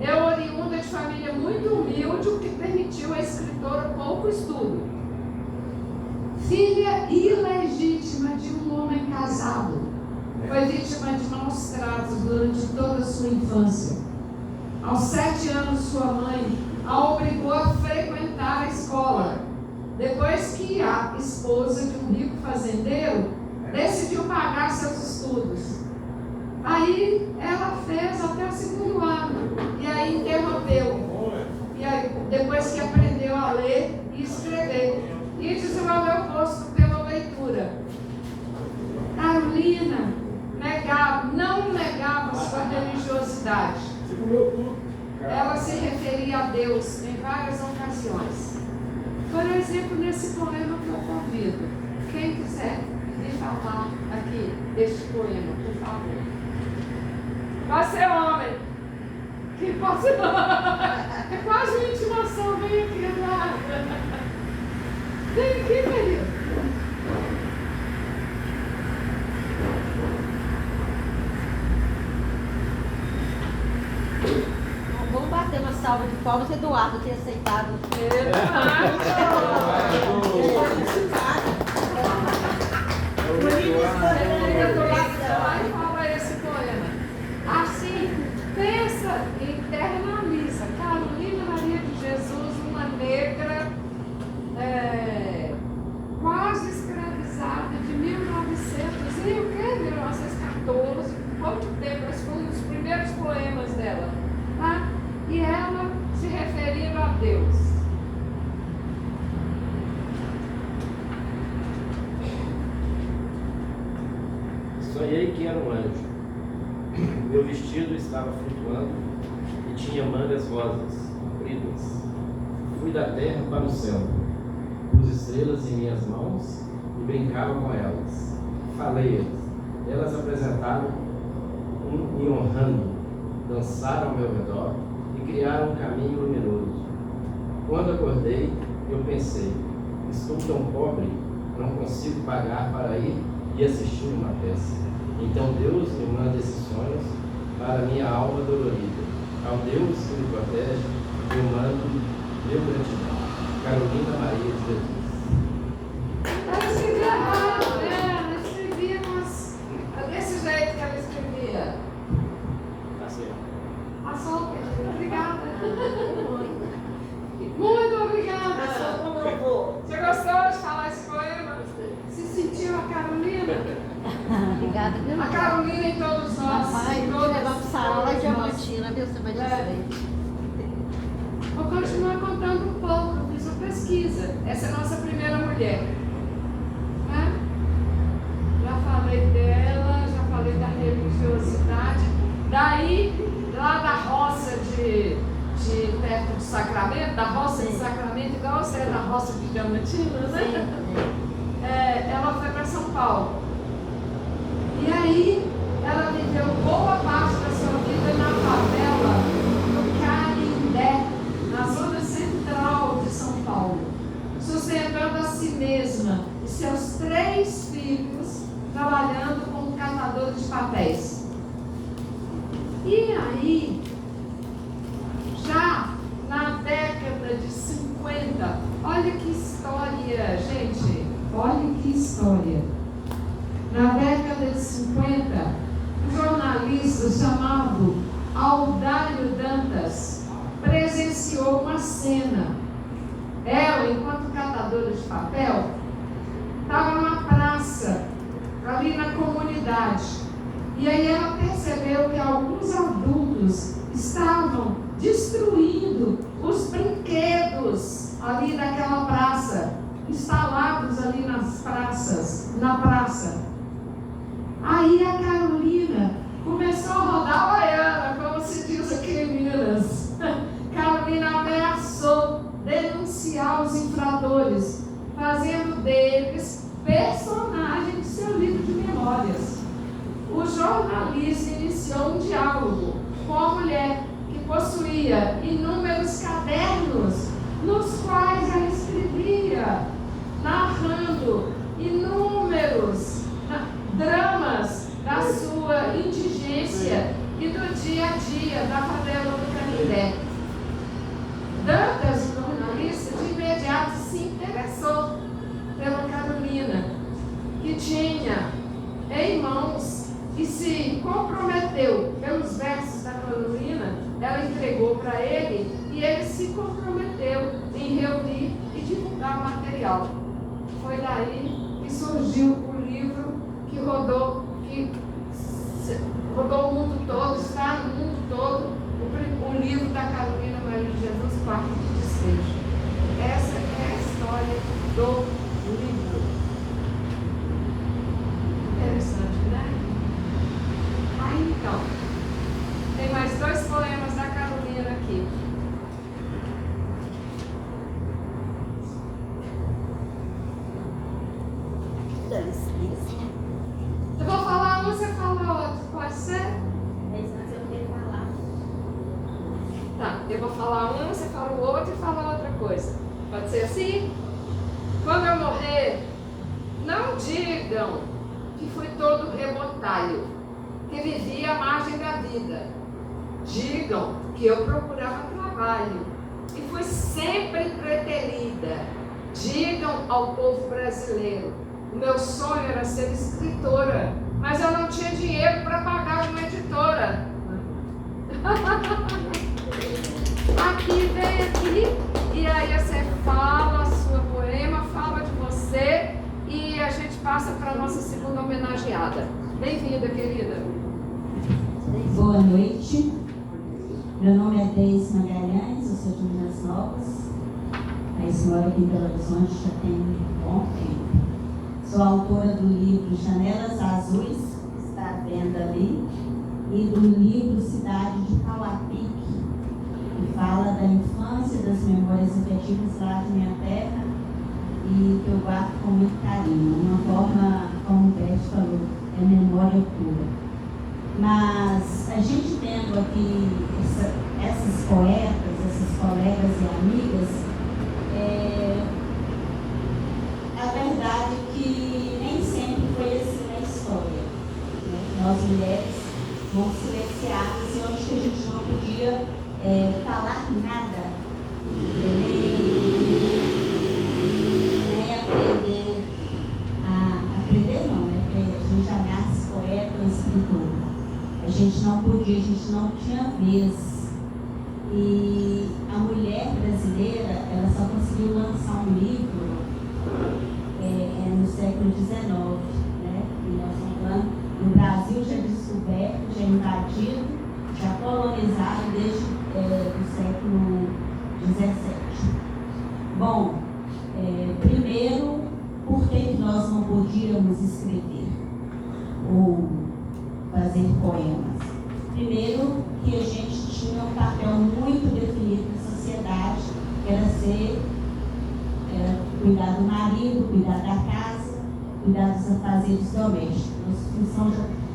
É oriunda de família muito humilde, o que permitiu a escritora pouco estudo. Filha ilegítima de um homem casado, foi vítima de maus tratos durante toda a sua infância. Aos 7 anos, sua mãe a obrigou a frequentar a escola, depois que a esposa de um rico fazendeiro decidiu pagar seus estudos. Aí ela fez até o 2º ano, e aí interrompeu. E aí, depois que aprendeu a ler e escrever, e desenvolveu o gosto pela leitura. Carolina não negava sua religiosidade. Ela se referia a Deus em várias ocasiões. Por exemplo, nesse poema que eu convido. Quem quiser me falar aqui deste poema, por favor. Pode ser homem. Que pode ser. É quase uma intimação. Vem aqui, Eduardo. Vem aqui, querido. Vamos bater uma salva de palmas, Eduardo ter aceitado. Fala esse poema. Assim, pensa e internaliza. Carolina Maria de Jesus, uma negra quase escravizada de 1914, pouco tempo, esse foi um dos primeiros poemas dela. Tá? E ela se referindo a Deus. Sonhei que era um anjo. Meu vestido estava flutuando e tinha mangas rosas, compridas. Fui da terra para o céu. Os estrelas em minhas mãos e brincava com elas. Falei-lhes. Elas apresentaram me honrando, dançaram ao meu redor e criaram um caminho luminoso. Quando acordei, eu pensei, estou tão pobre, não consigo pagar para ir e assistir uma peça. Então Deus me manda esses sonhos para minha alma dolorida. Ao Deus que me protege, eu mando meu gratidão. Carolina Maria de Jesus. Ela escrevia errado, né? Ela escrevia desse jeito que ela escrevia. Assim, ó. A Sol, obrigada. Muito obrigada. Você gostou de falar esse poema? Se sentiu a Carolina? Obrigada, viu? A Carolina em todos nós. Papai, em vou todos levar para Sarau nós. Diamantina, viu? Você vai dizer. Vou continuar contando um pouco. Eu fiz uma pesquisa. Essa é a nossa primeira mulher. Né? Já falei dela, já falei da religiosidade. Daí, lá da roça de perto do Sacramento, da roça de Sacramento, igual você é da roça de Diamantina, né? Ela foi para São Paulo. E aí, ela viveu boa parte da sua vida na favela do Canindé, na zona central de São Paulo, sustentando a si mesma e seus 3 filhos, trabalhando como catador de papéis. E aí, já na década de 50, olha que história, gente, olha que história. Na década de 50, um jornalista chamado Aldário Dantas presenciou uma cena. Ela, enquanto catadora de papel, estava numa praça, ali na comunidade. E aí ela percebeu que alguns adultos estavam destruindo os brinquedos ali daquela praça, instalados ali nas praças, na praça. Aí a Carolina começou a rodar a baiana, como se diz aqui em Minas. Carolina ameaçou denunciar os infratores, fazendo deles personagens de seu livro de memórias. O jornalista iniciou um diálogo com a mulher que possuía inúmeros cadernos nos quais ela escrevia, narrando inúmeros dramas da sua indigência e do dia a dia da favela do Canindé. Dantas, o jornalista, de imediato se interessou pela Carolina, que tinha em mãos e se comprometeu pelos versos da Carolina. Ela entregou para ele e ele se comprometeu em reunir e divulgar o material. Foi daí que surgiu o livro que rodou o mundo todo, está no mundo todo, o livro da Carolina Maria de Jesus, Quarto de Despejo. Essa é a história do livro. Interessante, né? Aí então, tem mais 2 poemas da Carolina aqui. Eu vou falar um, você fala outro, pode ser? Tá, eu vou falar um, você fala o outro e fala outra coisa. Pode ser assim? Quando eu morrer, não digam que fui todo rebotalho, que vivia à margem da vida. Digam que eu procurava trabalho e fui sempre preterida. Digam ao povo brasileiro, o meu sonho era ser escritora, mas eu não tinha dinheiro para pagar uma editora. Aqui, vem aqui, e aí você fala a sua poema, fala de você, e a gente passa para a nossa segunda homenageada. Bem-vinda, querida. Boa noite. Meu nome é Deise Magalhães, eu sou de Minas Novas. Mas moro aqui em Belo Horizonte já tem um bom tempo. Sou autora do livro Janelas Azuis, que está à venda ali, e do livro Cidade de Pauapique, que fala da infância, das memórias afetivas lá de minha terra e que eu guardo com muito carinho. Uma forma, como o Beth falou, é memória pura. Mas a gente vendo aqui essas poetas, essas colegas e amigas, a verdade é que nem sempre foi assim na história, né? Nós mulheres fomos silenciadas e eu acho que a gente não podia falar nada, nem aprender não, né? Porque a gente ameaça poeta ou escritor. A gente não podia, a gente não tinha vez. E a mulher brasileira, ela só conseguiu lançar um livro no século XIX, né? E nós estamos falando, no Brasil já descoberto, já invadido, já colonizado desde o século XVII. Bom, primeiro, por que nós não podíamos escrever ou fazer poemas? Primeiro, que a gente tinha um papel muito definido na sociedade, que era cuidar do marido, cuidar da casa, cuidar dos afazeres domésticos. Nossa função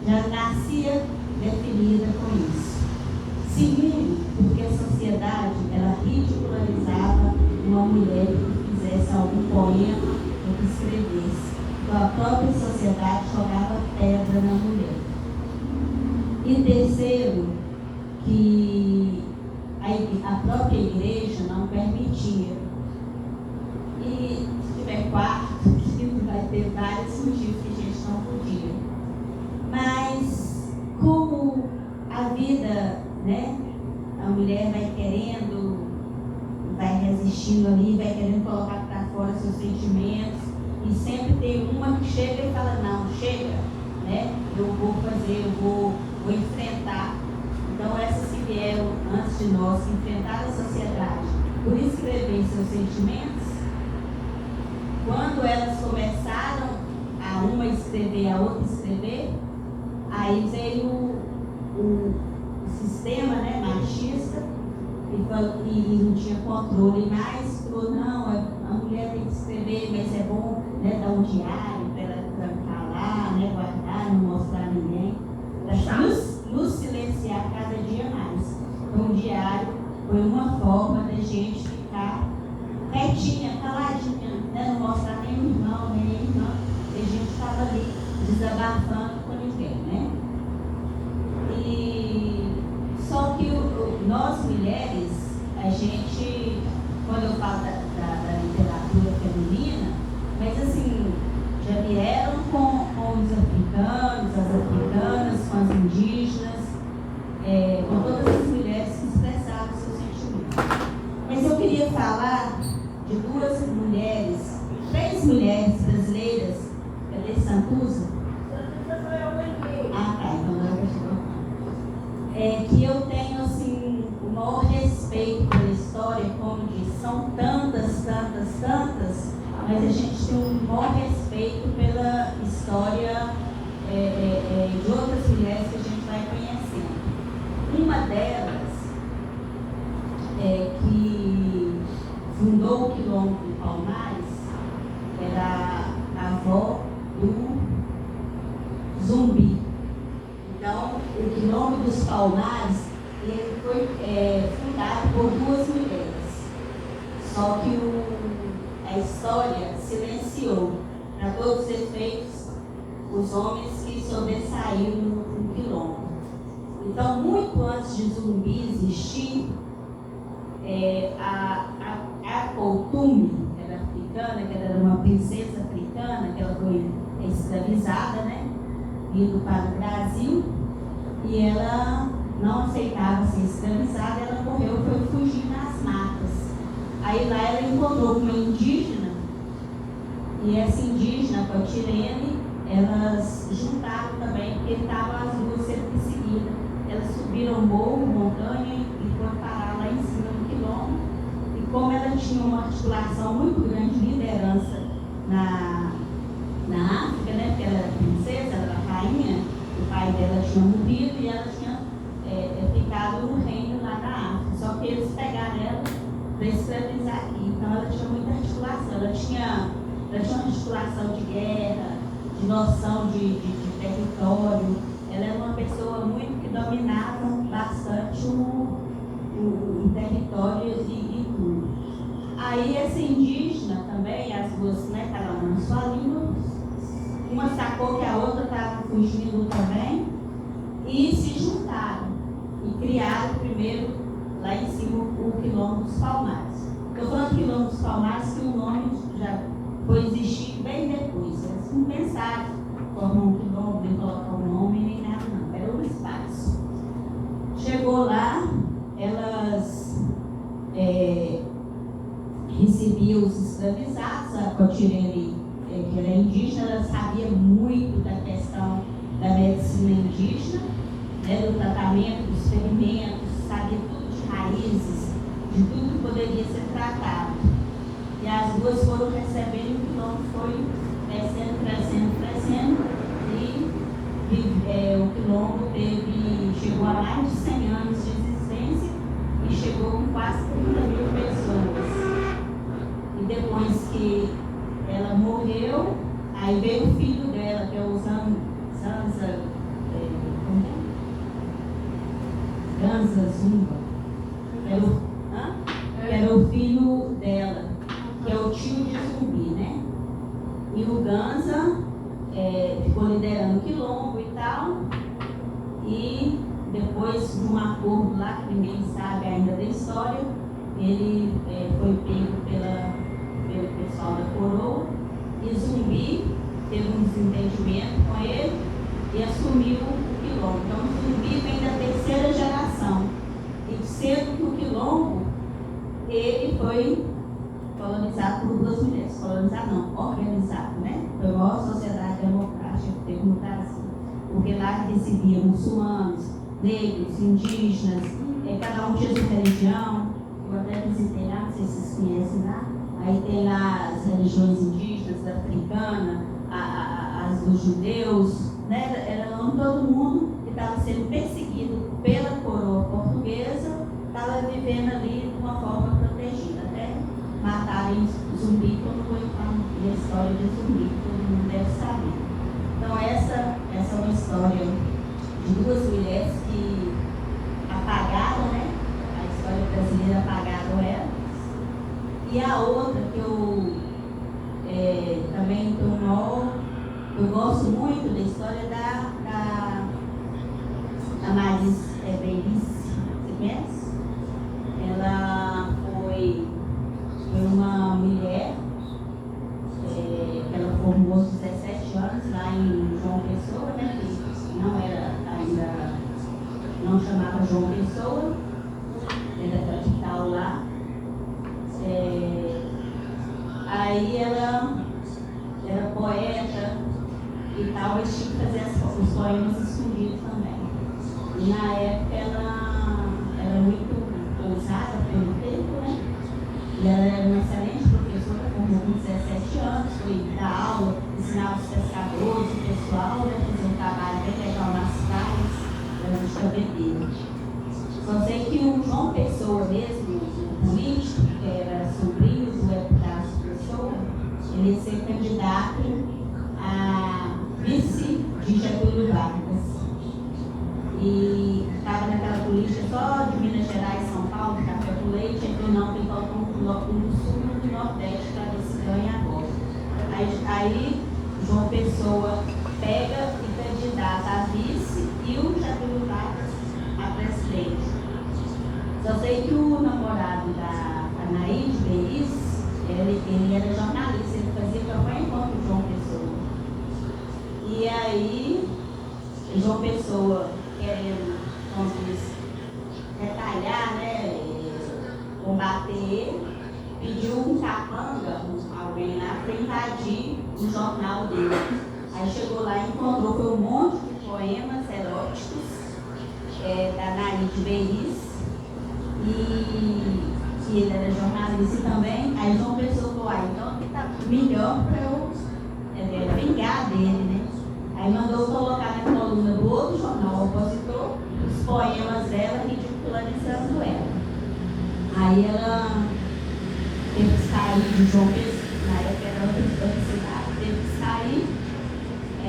já nascia definida com isso. Segundo, porque a sociedade ela ridicularizava uma mulher que fizesse algum poema ou que escrevesse. Então a própria sociedade jogava pedra na mulher. E terceiro, que a própria igreja não permitia. E se tiver quarto, vai ter vários motivos que a gente não podia. Mas como a vida, né, a mulher vai querendo, vai resistindo ali, vai querendo colocar para fora seus sentimentos, e sempre tem uma que chega e fala, não, chega, né, eu vou fazer, eu vou enfrentar. Então essas que vieram antes de nós, que enfrentaram a sociedade por escrever seus sentimentos, quando elas começaram a uma escrever, a outra escrever, aí veio o sistema, né, machista, e não tinha controle mais, falou, não, a mulher tem que escrever, mas é bom, né, dar um diário para ela trancar lá, né, guardar, não mostrar a ninguém, para nos silenciar cada dia mais. Então o diário foi uma forma da gente ficar quietinha, caladinha, né, não mostrar nem o irmão, nem a irmã, e a gente estava ali desabafando com ninguém, né? E só que nós mulheres, a gente, quando eu falo da literatura feminina, mas assim, já vieram com os africanos, as africanas, com as indígenas, com todas as mulheres que expressavam seus sentimentos. Mas eu queria falar de três mulheres brasileiras, cadê Santuza? Ah, tá, então agora eu que eu tenho assim, o maior respeito pela história, como diz, são tantas, mas a gente tem um maior respeito pela história de outras mulheres que a gente vai conhecendo. Uma delas que fundou o Quilombo de Palmares, era a avó do Zumbi. Então, o Quilombo dos Palmares ele foi fundado por duas mulheres. Só que a história silenciou, para todos os efeitos, os homens que sobressaíram no Quilombo. Então, muito antes de Zumbi existir, a Coutume, que era africana, que era uma princesa africana, que ela foi escravizada, né, vindo para o Brasil, e ela não aceitava ser escravizada, ela morreu, foi fugir nas matas. Aí lá ela encontrou uma indígena, e essa indígena, com a Tirene, elas juntaram também, porque estavam as duas sendo perseguidas. Elas subiram o morro, montanha, e foram parar lá em cima do Quilombo. E como ela tinha uma articulação muito grande de liderança na África, né, porque ela era princesa, ela era rainha, o pai dela tinha morrido e ela tinha ficado no reino lá da África. Só que eles pegaram ela para escravizar aqui. Então ela tinha muita articulação, ela tinha ela tinha uma articulação de guerra, de noção de território. Ela era uma pessoa muito que dominava bastante o território e tudo. Aí essa indígena também, as duas, né, cada uma na sua língua, uma sacou que a outra estava fugindo também e se juntaram e criaram primeiro lá em cima o Quilombo dos Palmares. Estou falando Quilombo dos Palmares que o nome já foi existir bem depois. Eles não pensaram formar um quilombo, nem colocar um nome, nem nada não, era um espaço. Chegou lá, elas recebiam os escravizados, a Cotirene, que era indígena, ela sabia muito da questão da medicina indígena, né, do tratamento, dos ferimentos, sabia tudo de raízes, de tudo que poderia ser tratado. E as duas foram recebendo, o quilombo foi crescendo, e o quilombo chegou a mais de 100 anos de existência e chegou com quase 30.000 pessoas. E depois que ela morreu, aí veio o filho dela, que é o Zanza Zumba, que era o filho dela, que é o tio de Zumbi, né? E o Ganza ficou liderando o quilombo e tal, e depois de um acordo lá, que ninguém sabe ainda da história, ele foi pego pelo pessoal da coroa, e Zumbi teve um desentendimento com ele e assumiu o quilombo. Então o Zumbi vem da terceira geração, e sendo que o quilombo ele foi colonizado por duas mulheres, organizado, né? Foi a maior sociedade democrática que teve no Brasil, porque lá recebia muçulmanos, negros, indígenas, cada um tinha sua religião. Eu até visitei lá, não sei se vocês conhecem lá. Aí tem lá as religiões indígenas, africanas, as dos judeus, né? Era todo mundo que estava sendo perseguido pela coroa portuguesa, estava vivendo ali de uma forma protegida, até matarem Zumbi, quando foi a história de Zumbi, que todo mundo deve saber. Então essa é uma história de duas mulheres que apagaram, né? A história brasileira apagaram elas. E a outra que eu também eu gosto muito da história da Maris Beirice, você conhece? Ela foi uma mulher que ela formou aos 17 anos lá em João Pessoa, né? Que não era ainda, não chamava João Pessoa, era capital lá. Aí ela era poeta e tal, mas tinha que fazer os poemas escondidos também. E na época ela era muito ousada pelo tempo, né? E ela era uma excelente professora, formou com 17 anos, foi dar aula, ensinar os pescadores, o pessoal, né? Fazer um trabalho bem legal nas praias, era de cabedeira. Só sei que o João Pessoa mesmo, o político, que era sobrinho do Epitácio Pessoa, ele ia ser candidato a vice de Getúlio Vargas. E estava naquela política só de Minas Gerais, São Paulo, de café com leite, então não, tem que colocar um bloco no sul e no nordeste para ver se ganha agora. Aí João Pessoa pega e candidata a vice e o Getúlio Vargas a presidente. Só sei que o namorado da Anaíde Beirice, ele era jornalista, ele fazia campanha contra o João Pessoa. E aí, João Pessoa, querendo, como diz, retalhar, né, combater ele, pediu um capanga, alguém lá, para invadir o jornal dele. Aí chegou lá e encontrou foi um monte de poemas eróticos da Anaíde Beirice. E ele era jornalista também. Aí João Pessoa falou, então tá melhor para eu vingar dele, né? Aí mandou colocar na coluna do outro jornal opositor os poemas dela ridicularizando ela. Aí ela teve que sair de João Pessoa, na época era outra cidade, teve que sair e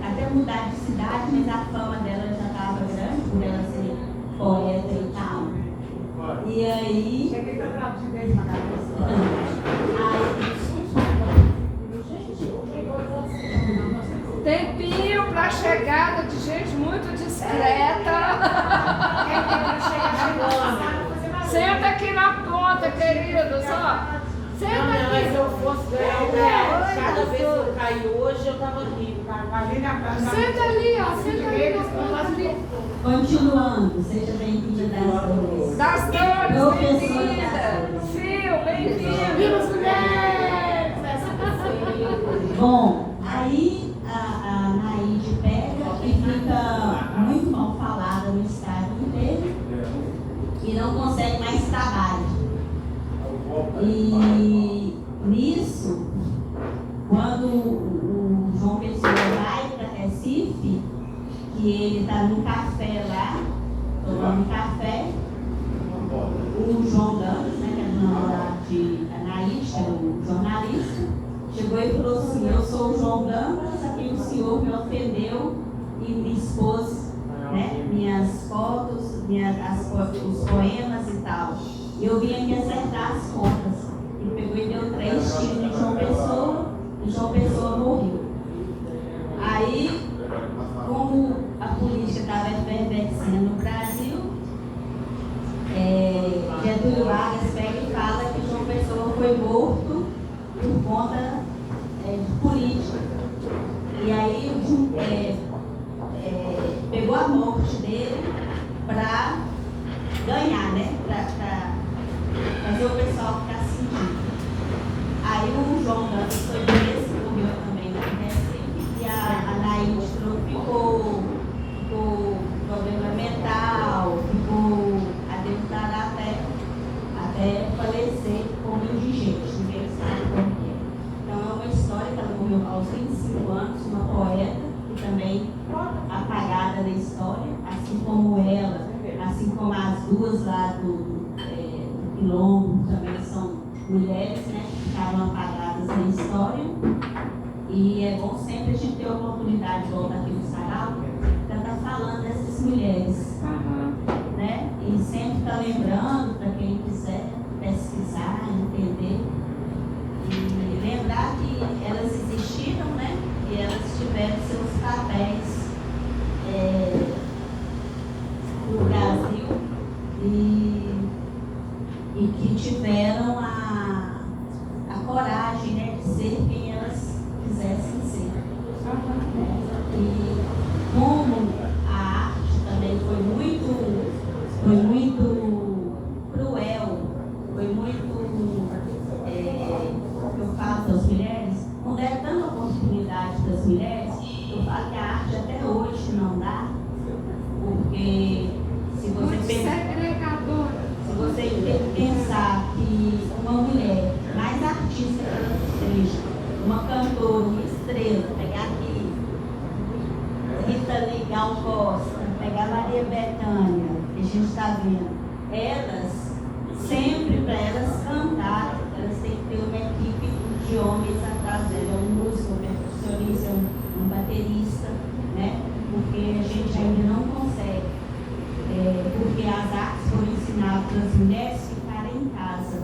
até mudar de cidade, mas a fama dela já estava grande, por ela ser poeta e tal. E aí. Cheguei para falar de vez na Tempinho para a chegada de gente muito discreta. Senta aqui na ponta, queridos, ó. Senta aqui. Mas se eu fosse ganhar R$1, cada vez que eu caí hoje, eu estava rindo. Senta ali, ó. Senta ali na ponta ali. Continuando, seja bem-vinda das dores. Professora bem-vinda. Fio, bem-vinda. Viva as mulheres! Bom, aí a Naide pega e fica muito mal falada no estado inteiro e não consegue mais trabalho. E nisso, quando o João Pessoa vai para Recife, que ele está num café lá, tomando café, o João Dantas, né, que é o namorado de Anaís, que é o jornalista, chegou e falou assim: eu sou o João Dantas, a quem o senhor me ofendeu e me expôs, né, minhas fotos, os poemas e tal. E eu vim aqui acertar as contas. Ele pegou e deu 3 tiros em João Pessoa, e João Pessoa morreu. Aí, como a política estava efervescendo no Brasil, Getúlio Vargas pega e fala que João Pessoa foi morto por conta de política. E aí pegou a morte dele para ganhar, né? Para fazer o pessoal ficar sentindo. Aí o João Dantas foi preso, morreu também na Recife, e a Anaís ficou problema mental, ficou adentrada até falecer como indigente, ninguém sabe como que é. Então é uma história que ela morreu aos 25 anos, uma poeta, e também apagada da história, assim como ela, assim como as duas lá do Quilombo, também são mulheres, né, que ficaram apagadas na história. E é bom sempre a gente ter a oportunidade de voltar aqui no Sarau para estar falando dessas mulheres, né? E sempre estar lembrando para quem quiser pesquisar, entender, e lembrar que elas existiram, né? E elas tiveram seus papéis no Brasil e que tiveram a coragem, né, de ser quem elas quisessem ser. E como a arte também foi muito cruel, foi muito, eu falo das mulheres, não deram tanta oportunidade das mulheres, eu falo que a arte até hoje não dá, porque se você pensar que uma mulher, mais artista que ela seja, uma cantora, uma estrela, pegar aqui Rita Legal Costa, pegar Maria Bethânia, que a gente está vendo, elas, sempre para elas cantar, elas têm que ter uma equipe de homens atrás dela, um músico, um percussionista, um baterista, né? Porque a gente ainda não consegue. Porque as artes foram ensinadas para as mulheres ficarem em casa.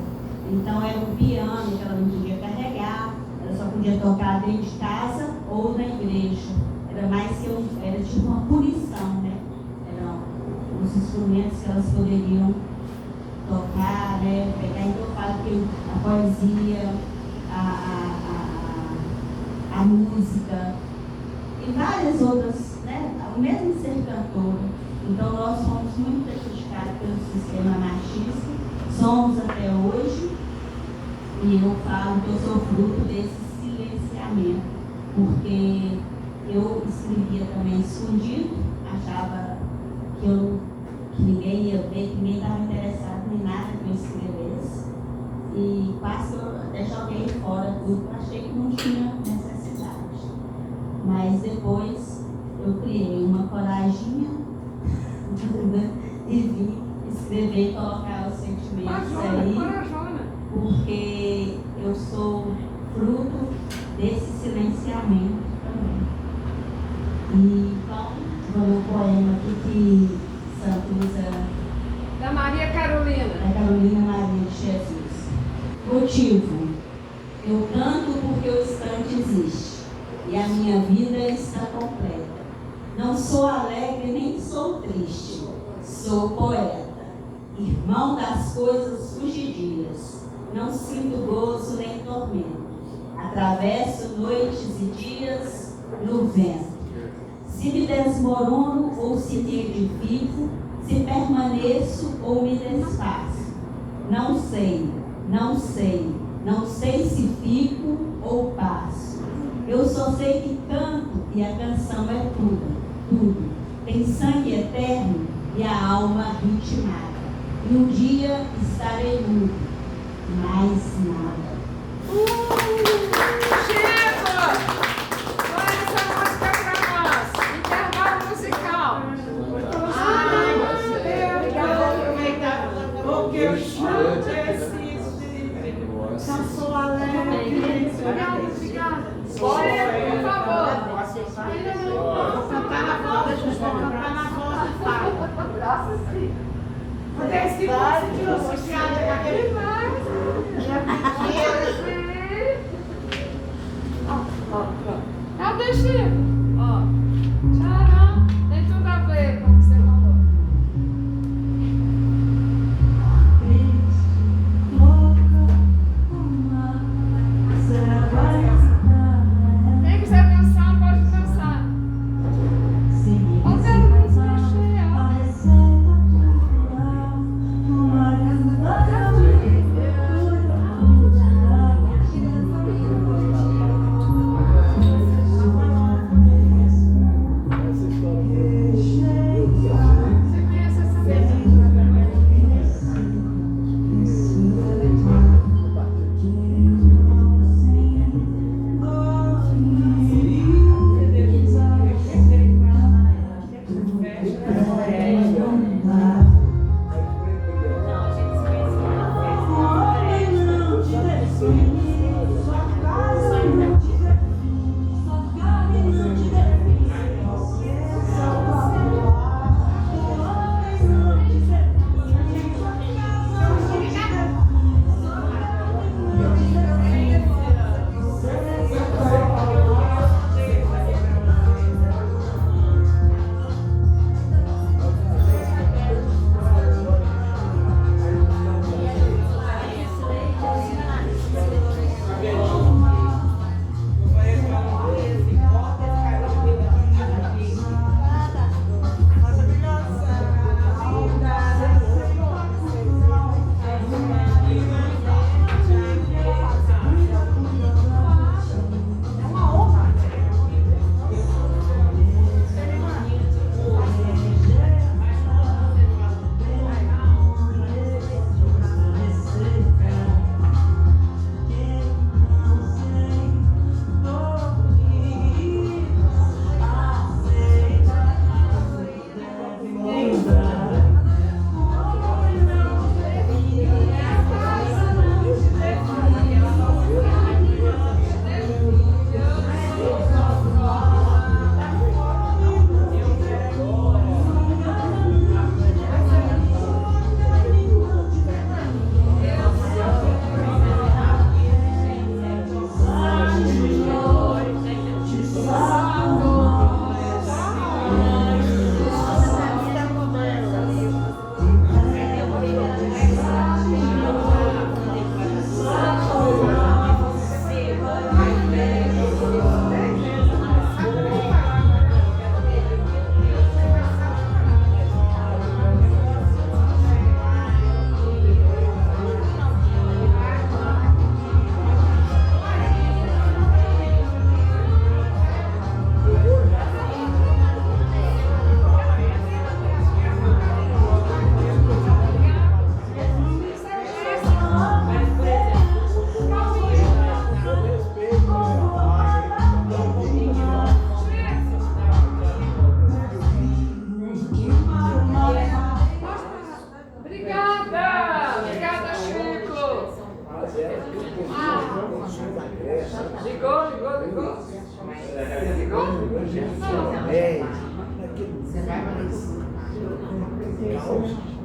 Então era um piano que ela não podia carregar, ela só podia tocar dentro de casa ou na igreja. Era mais que era tipo uma punição, né? Eram os instrumentos que elas poderiam tocar, né? Pegar, então eu falo que a poesia, a música e várias outras, né? O mesmo ser cantora. Então nós fomos muito prejudicados pelo sistema machista, somos até hoje, e eu falo que eu sou fruto desse silenciamento, porque eu escrevia também escondido, achava que ninguém ia ver, que ninguém estava interessado em nada que eu escrevesse, e quase que eu até joguei fora tudo, achei que não tinha necessidade. Mas depois eu criei uma coragem e vim escrever e colocar os sentimentos aí, porque eu sou fruto desse silenciamento também. E então, vou ler um poema aqui que Santo usa. Da Maria Carolina. Da Carolina Maria de Jesus. Motivo. Eu canto porque o instante existe e a minha vida está completa. Não sou alegre nem sou triste, sou poeta, irmão das coisas fugidias. Não sinto gozo nem tormento, atravesso noites e dias no vento. Se me desmorono ou se me edifico, se permaneço ou me desfaço. Não sei, não sei, não sei se fico ou passo. Eu só sei que canto e a canção é tudo, tudo. Tem sangue eterno e a alma ritmada. E um dia estarei mudo, mais nada. Chico! Olha essa música pra nós. Intervalo musical. Porque eu escuto esses. Não sou alegre. Obrigada. Por favor. Cantar na voz, cantar na voz do Pai. Porque esse moço tirou social daquele Cadê Chico? Ó. Tcharam. Tem tudo a ver com o que você falou. Quem quiser dançar, pode dançar. Ó, quero mexer.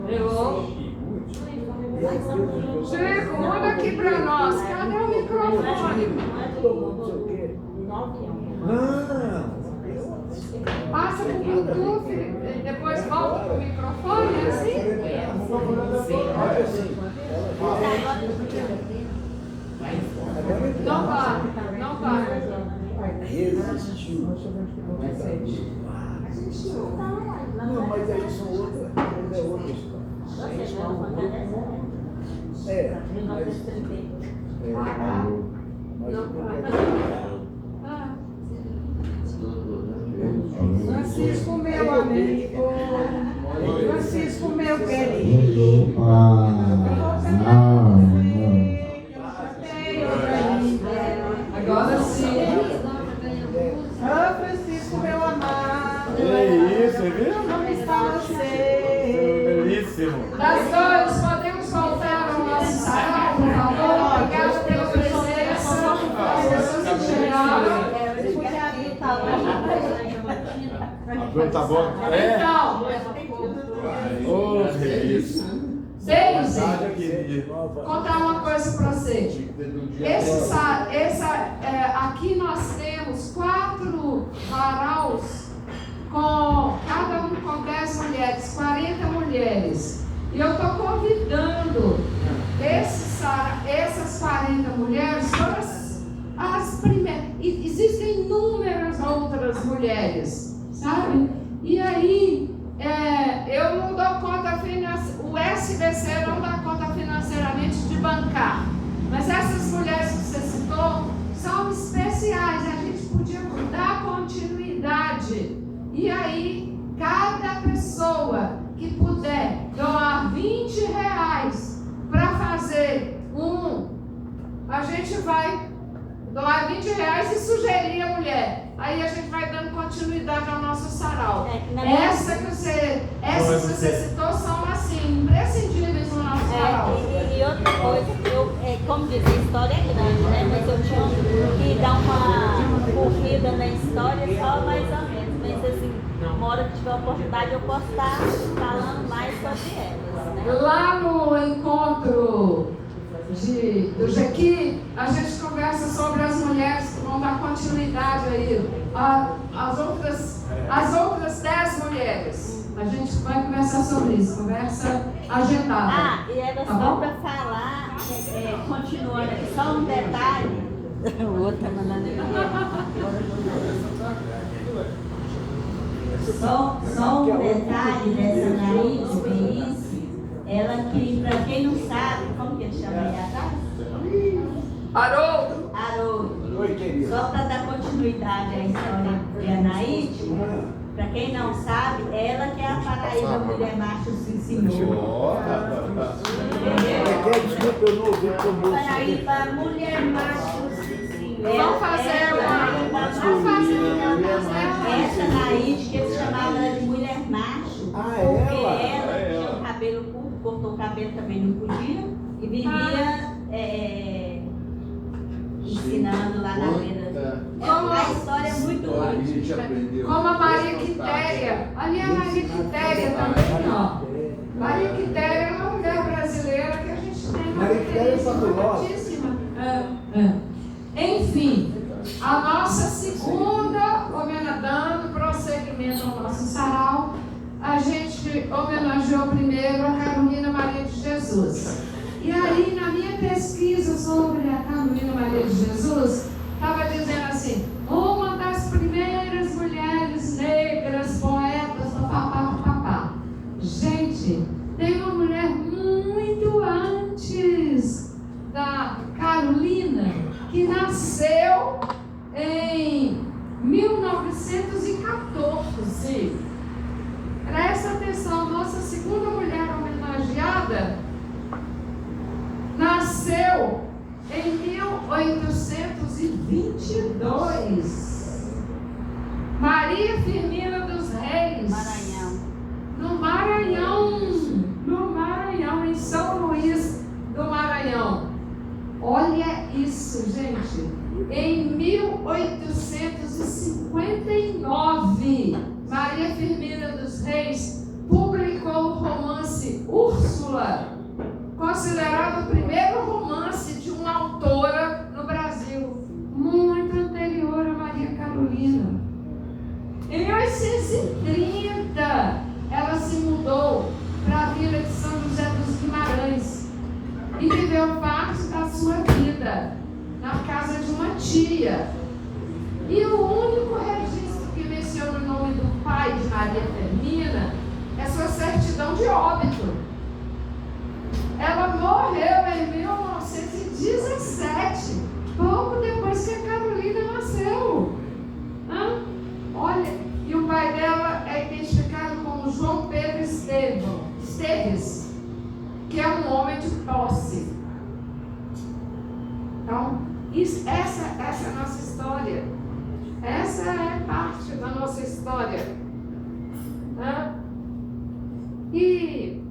Ligou? Chico, manda aqui pra nós. Cadê o microfone? Passa pro Bluetooth, depois volta pro microfone, é assim? Não para. Resistiu. Não, mas aí são outra história. Francisco, meu amigo. Francisco, meu querido. Agora sim. Francisco, meu amado. Isso, viu? Como está você? Belíssimo. Das duas, podemos voltar ao nosso salão, por favor? Obrigada pela presença. As pessoas que chegaram. Tá bom? Então, Deise, contar uma coisa para você. Aqui nós temos 4 varaus, cada um com 10 mulheres, 40 mulheres. E eu estou convidando essas 40 mulheres, todas as primeiras. Existem inúmeras outras mulheres, sabe? E aí, eu não dou conta financeira, o SBC não dá conta financeiramente de bancar. Mas essas mulheres que você citou são especiais, a gente podia dar continuidade. E aí, cada pessoa que puder doar R$20 para fazer a gente vai doar R$20 e sugerir a mulher. Aí a gente vai dando continuidade ao nosso sarau. Essas que você citou são assim, imprescindíveis no nosso sarau. E outra coisa, como dizer, a história é grande, né? Mas eu tinha que dar uma corrida na história só mais ou menos. Mas assim, uma hora que tiver oportunidade eu posso estar falando mais sobre elas, né? Lá no encontro do Jequi, a gente conversa sobre as mulheres que vão dar continuidade aí, as outras 10 mulheres. A gente vai conversar sobre isso, conversa agendada. E era só para falar, continuando aqui, só um detalhe. O outro tá mandando só um detalhe dessa Naís Benício. Ela que, para quem não sabe, como que ele chama aí atrás? Haroldo. Oi, querido. Só para dar continuidade à história de Anaíde, para quem não sabe, ela que é a Paraíba Mulher Macho Sim Senhor. Desculpa, eu não ouvi como Paraíba Mulher Macho Sim Senhor. Vamos fazer essa Anaíde que eles chamavam ela de Mulher Macho, porque ela tinha o cabelo curto, cortou o cabelo também não podia, e vivia ensinando lá na beira. A história é muito útil. Como a Maria Quitéria. Ali é a Maria Quitéria também, ó. Maria Quitéria é uma mulher brasileira que a gente tem uma referência fortíssima. Enfim, a nossa segunda homenagem, prosseguimento ao nosso sarau, a gente homenageou primeiro a Carolina Maria de Jesus. E aí, na minha pesquisa sobre a Carolina Maria de Jesus, estava dizendo assim, uma das primeiras mulheres negras, poetas, papapá. Gente, tem uma mulher muito antes da Carolina, que nasceu em 1914. Presta atenção, nossa segunda mulher homenageada nasceu em 1822. Maria Firmina dos Reis. No Maranhão, em São Luís do Maranhão. Olha isso. isso, gente? Em 1859, Maria Firmina dos Reis publicou o romance Úrsula, considerado o primeiro romance de uma autora no Brasil, muito anterior a Maria Carolina. Em 1830, ela se mudou para a vila de São José dos Guimarães e viveu parte da sua vida na casa de uma tia. E o único registro que menciona o nome do pai de Maria Firmina é sua certidão de óbito. Ela morreu em 1917, pouco depois que a Carolina nasceu. Olha, e o pai dela é identificado como João Pedro Esteves, que é um homem de posse. Então, essa é a nossa história. Essa é parte da nossa história. E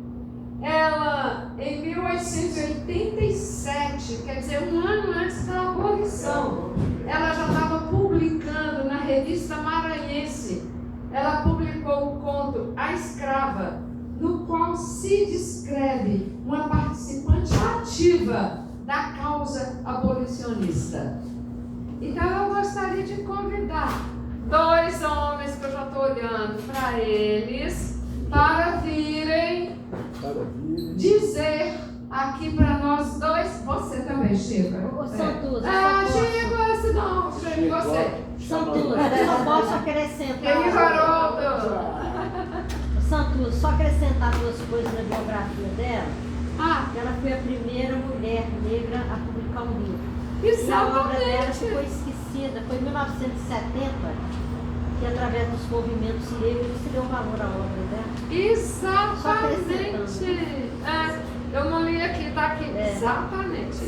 ela, em 1887, quer dizer, um ano antes da abolição, ela já estava publicando na revista Maranhense. Ela publicou o conto A Escrava, no qual se descreve uma participante ativa da causa abolicionista. Então eu gostaria de convidar dois homens que eu já estou olhando para eles, para virem dizer aqui para nós dois. Você também, Chico. Santos. Chico, esse não, Chico, você. Santos, eu só posso acrescentar. Ele varou. Santos, só acrescentar duas coisas na biografia dela. Ela foi a primeira mulher negra a publicar um livro. Exatamente. E a obra dela ficou esquecida. Foi em 1970 que, através dos movimentos negros, se deu valor à obra dela. Exatamente. Eu não li aqui, tá aqui. Exatamente. O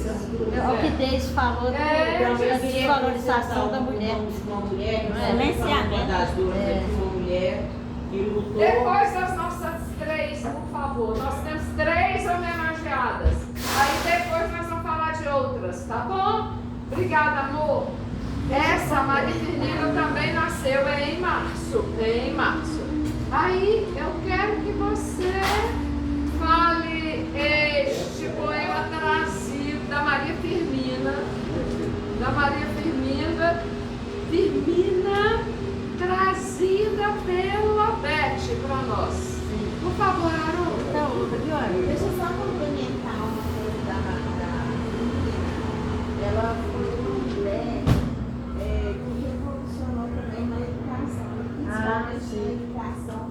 que Deus falou da desvalorização da mulher. Uma mulher, silenciamento. uma das duas, uma mulher que lutou. Depois das nossas três, por favor. Nós temos três homenageadas. Aí depois nós vamos falar de outras, tá bom? Obrigada, amor. Essa Maria Firmina também nasceu em março. Aí eu quero que você fale este poema trazido da Maria Firmina. Trazida pela Beth para nós. Por favor, Haroldo. Então, deixa eu só complementar uma coisa da ela foi uma mulher que revolucionou também na educação. Principalmente na educação.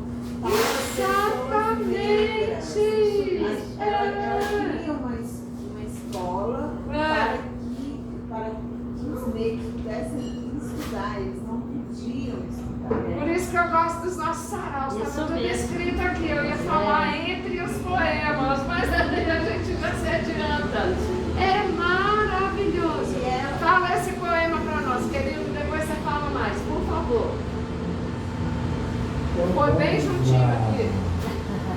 Exatamente! Ela queria uma escola para que os negros pudessem estudar. Eles não podiam estudar. Por isso que eu gosto dos nossos saraus. Está tudo escrito aqui. Eu ia falar entre os poemas, mas a gente já se adianta. É maravilhoso. Fala esse poema para nós, querido. Depois você fala mais, por favor. Foi bem juntinho aqui.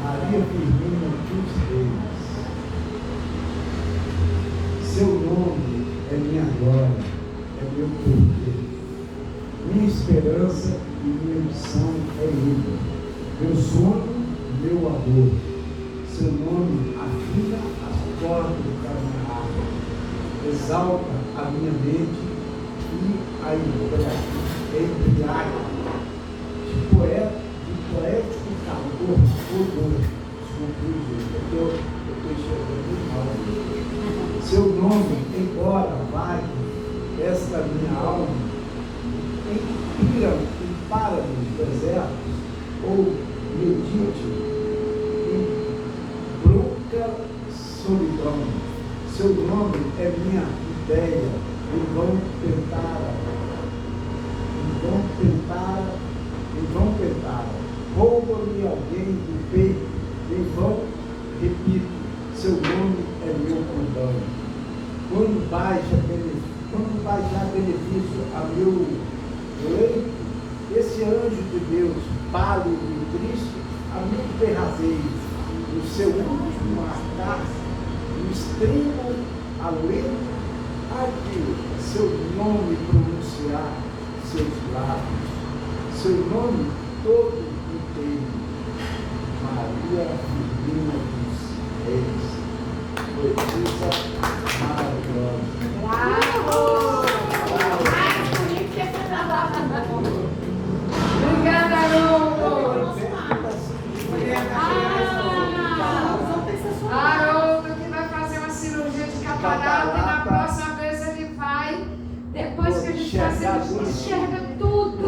Maria Firmina dos Reis. Seu nome é minha glória, é meu poder. Minha esperança e minha missão é Ele. Meu sonho, meu amor. Seu nome afina as cordas do caminhar. Exalta a minha mente e a embriaga. De poético calor, odor. Eu estou enxergando mal. Seu nome, embora vague, esta minha alma, inspira em páramos desertos, ou medite em bronca solidão. Seu nome é minha ideia, em vão tentar, rouba-me alguém do peito, em vão repito, seu nome é meu condão. Quando baixar benefício a meu leito, esse anjo de Deus, pálido e triste, a mim derraseio, no seu último arcar, no extremo alento, há de seu nome pronunciar seus lábios, seu nome todo inteiro, Maria Firmina dos Reis, poetisa maravilhosa. Bravo! Obrigada, Haroldo. Haroldo que vai fazer uma cirurgia de catarata e na próxima vez ele vai, depois que a gente faz, ele enxerga tudo.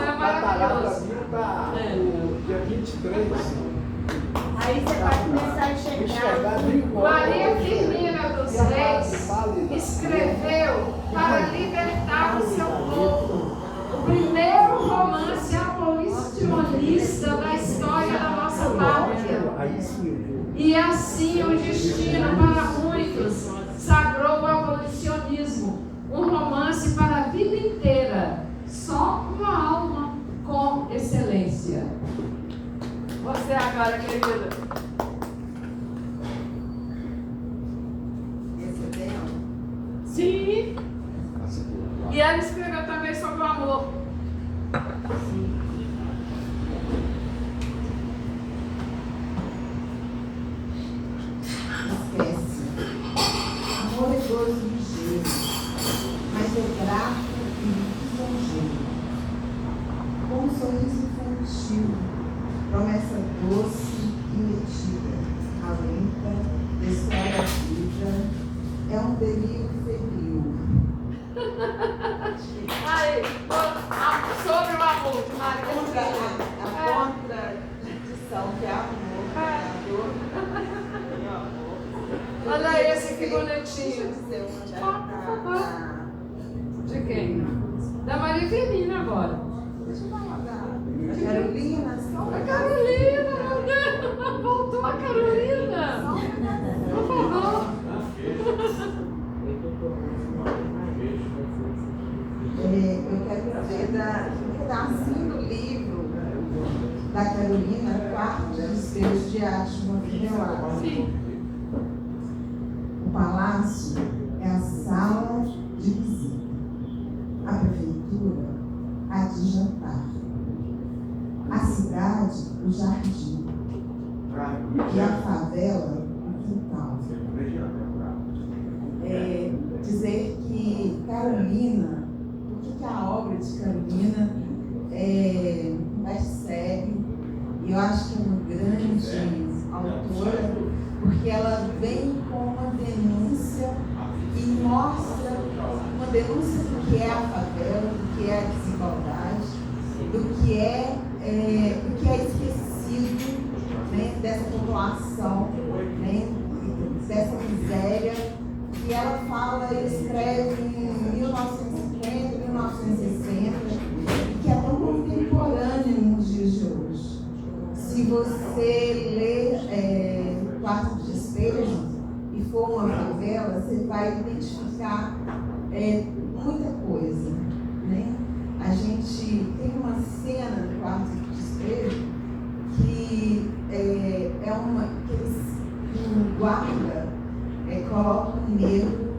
É maravilhoso. Dia 23. Aí você vai começar a enxergar. Maria Firmina dos Reis escreveu para libertar o seu povo o primeiro romance abolicionista da história da nossa pátria. E assim o destino para muitos sagrou o abolicionismo, um romance para a vida inteira, só uma alma com excelência. Você agora, querida. Sim. E ela escreveu também sobre o amor. Esquece. Amor é gozo ligeiro, mas é grato e lisonjeiro. Com um sorriso infantil, promessa doce e metida, alenta, destrói a vida, é um delírio febril. Aí, sobre o amor de Maria. A contradição que é amor, Olha esse que bonitinho. De quem? Da Maria Firmina agora. Deixa eu falar da Carolina. A Carolina, meu Deus! Voltou a Carolina! Por favor. Eu quero dizer um pedacinho do livro da Carolina, Quarto Despejo Diário de uma Vida. O palácio é a sala de visita, a prefeitura, a de jantar, a cidade, o jardim, e a favela, o quintal. Dizer que Carolina, por que a obra de Carolina é best-seller, e eu acho que é uma grande autora, porque ela vem com uma denúncia e mostra uma denúncia do que é a favela, do que é a desigualdade, do que é esquecido, né, dessa população, né, dessa miséria, que ela fala e escreve em 1950, 1960, e que é tão contemporâneo nos dias de hoje. Se você ler Quarto de Despejo e for uma favela, você vai identificar muita coisa, né? A gente tem uma cena do Quarto de Despejo que um guarda coloca um negro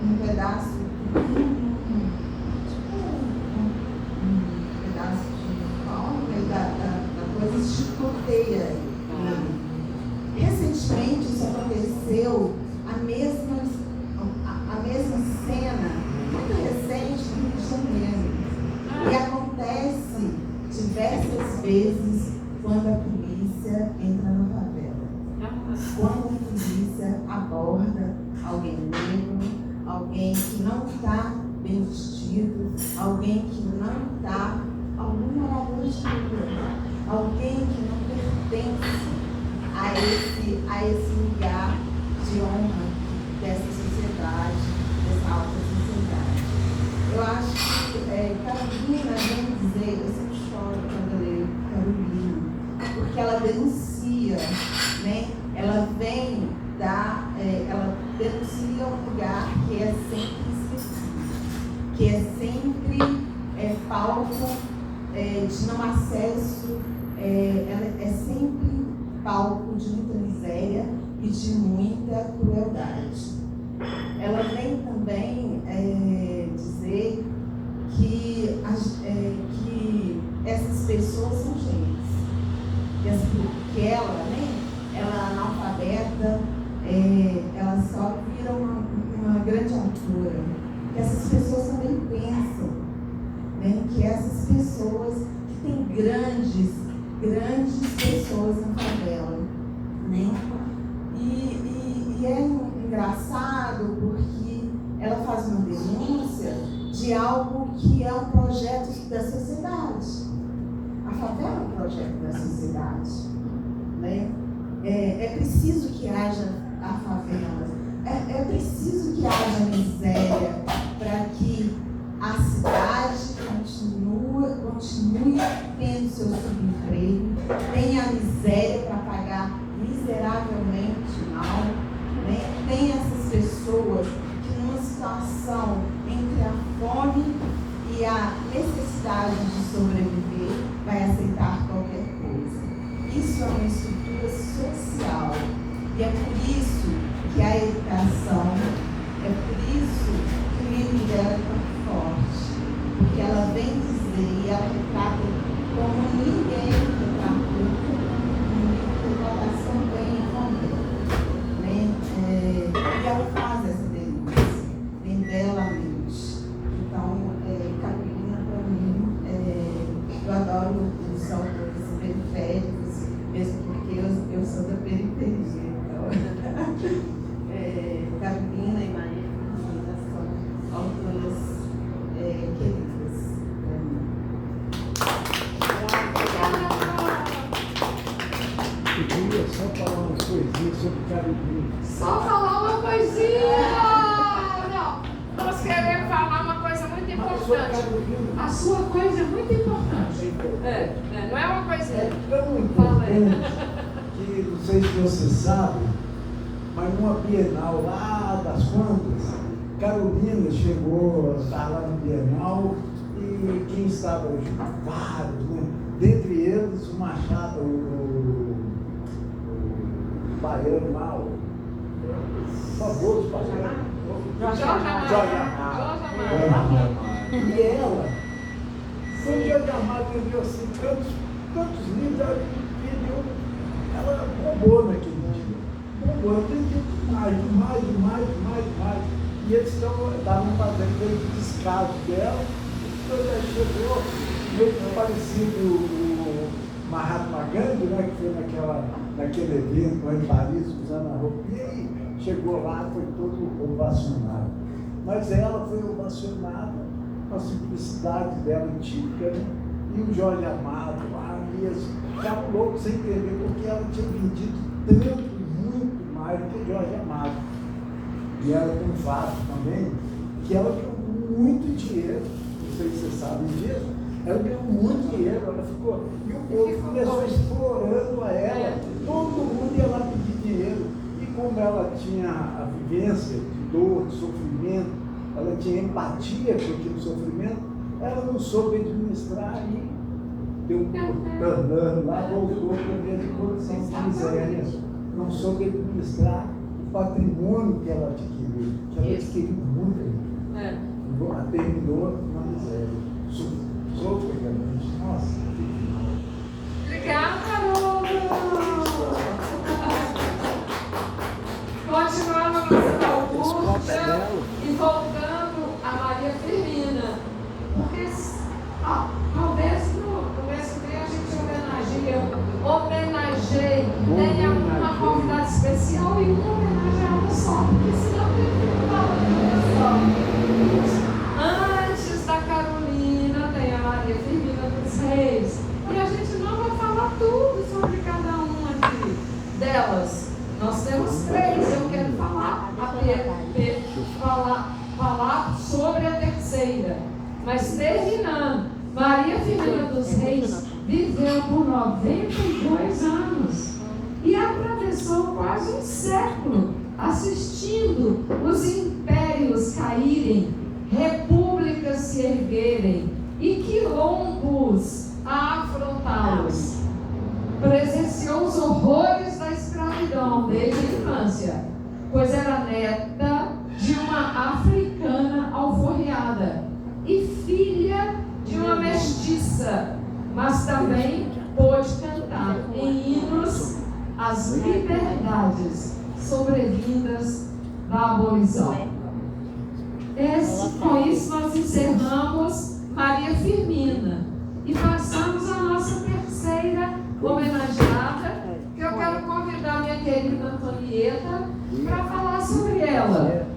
num pedaço de pau, da coisa chicoteia ele. Recentemente isso aconteceu, a mesma cena, muito recente, no Rio de Janeiro. E acontece diversas vezes quando a polícia entra na favela. Quando a polícia aborda alguém negro, alguém que não está bem vestido, alguém que não está, algum morador de rua, alguém que não pertence a esse lugar de honra dessa sociedade, dessa alta sociedade. Eu acho que Carolina vem dizer, eu sempre choro quando eu leio Carolina, porque ela denuncia, né? Ela vem ela denuncia um lugar que é sempre esquecido, que é sempre palco de não acesso, ela é sempre palco de muita miséria e de muita crueldade. denúncia de algo que é um projeto da sociedade. A favela é um projeto da sociedade, né? É preciso que haja a favela, é preciso que haja miséria para que a cidade continue tendo seu subemprego, tenha miséria para pagar miseravelmente mal, né? Tem essas pessoas que numa situação entre a fome e a necessidade de sobreviver vai aceitar qualquer coisa. Isso é uma estrutura social e é por isso que a educação, é por isso que o livro dela é tão forte, porque ela vem dizer e ela retrata como ninguém retratou também né? E ela faz essa denúncia bem belamente. Então, Carolina, para mim, eu adoro os autores periféricos, mesmo porque eu sou da periferia. Então, Carolina e Maria Firmina são autoras queridas para mim. Eu queria só falar uma coisinha sobre Carolina. Só falar uma coisinha! Não, nós queremos falar uma coisa muito importante. A sua coisa é muito importante. Não é uma coisinha. É tão importante que, não sei se você sabe, mas numa Bienal lá das Quantas, Carolina chegou a estar lá no Bienal e quem estava junto, vários, né? Dentre eles o Machado, o baiano lá, o famoso baiano. Jorge Amado. E ela, foi Jorge Amado, vendeu assim tantos livros, ela bombou naquele dia. Bombou, mais. E eles estavam fazendo meio descaso dela, então ela chegou, meio que parecido o Mahatma Gandhi, né, que foi naquele evento lá em Paris, usando a roupinha, e chegou lá, foi todo ovacionado. Mas ela foi ovacionada com a simplicidade dela típica, né? E o Jorge Amado lá, e eles ficavam loucos sem entender, porque ela tinha vendido tanto, muito mais do que o Jorge Amado. E ela tem um fato também, que ela ganhou muito dinheiro, não sei se vocês sabem disso, ela ganhou muito dinheiro, ela ficou, e o povo começou explorando a ela, todo mundo ia lá pedir dinheiro, e como ela tinha a vivência de dor, de sofrimento, ela tinha empatia com aquele sofrimento, ela não soube administrar e deu um tornando lá, voltou para a mesma condição de miséria, não soube administrar o patrimônio que ela adquiriu, que ela adquiriu muito, terminou na miséria. Sofregamente. Nossa, obrigada, Carol! Continuando a nossa Augusta e voltando a Maria Firmina. Porque talvez no mês que vem a gente homenageie, tenha uma convidada especial e uma homenageada só, porque senão tem que falar só. Antes da Carolina tem a Maria Firmina dos Reis. E a gente não vai falar tudo sobre cada uma aqui delas. Nós temos 3, eu quero falar sobre a terceira. Mas terminando, Maria Firmina dos Reis viveu por 92 anos e atravessou quase um século assistindo os impérios caírem, repúblicas se erguerem e quilombos a afrontá-los. Presenciou os horrores da escravidão desde a infância, pois era neta de uma africana alforriada e filha de uma mestiça, mas também pôde cantar em hinos as liberdades sobrevindas da abolição. Com isso nós encerramos Maria Firmina e passamos a nossa terceira homenageada, que eu quero convidar minha querida Antonieta para falar sobre ela.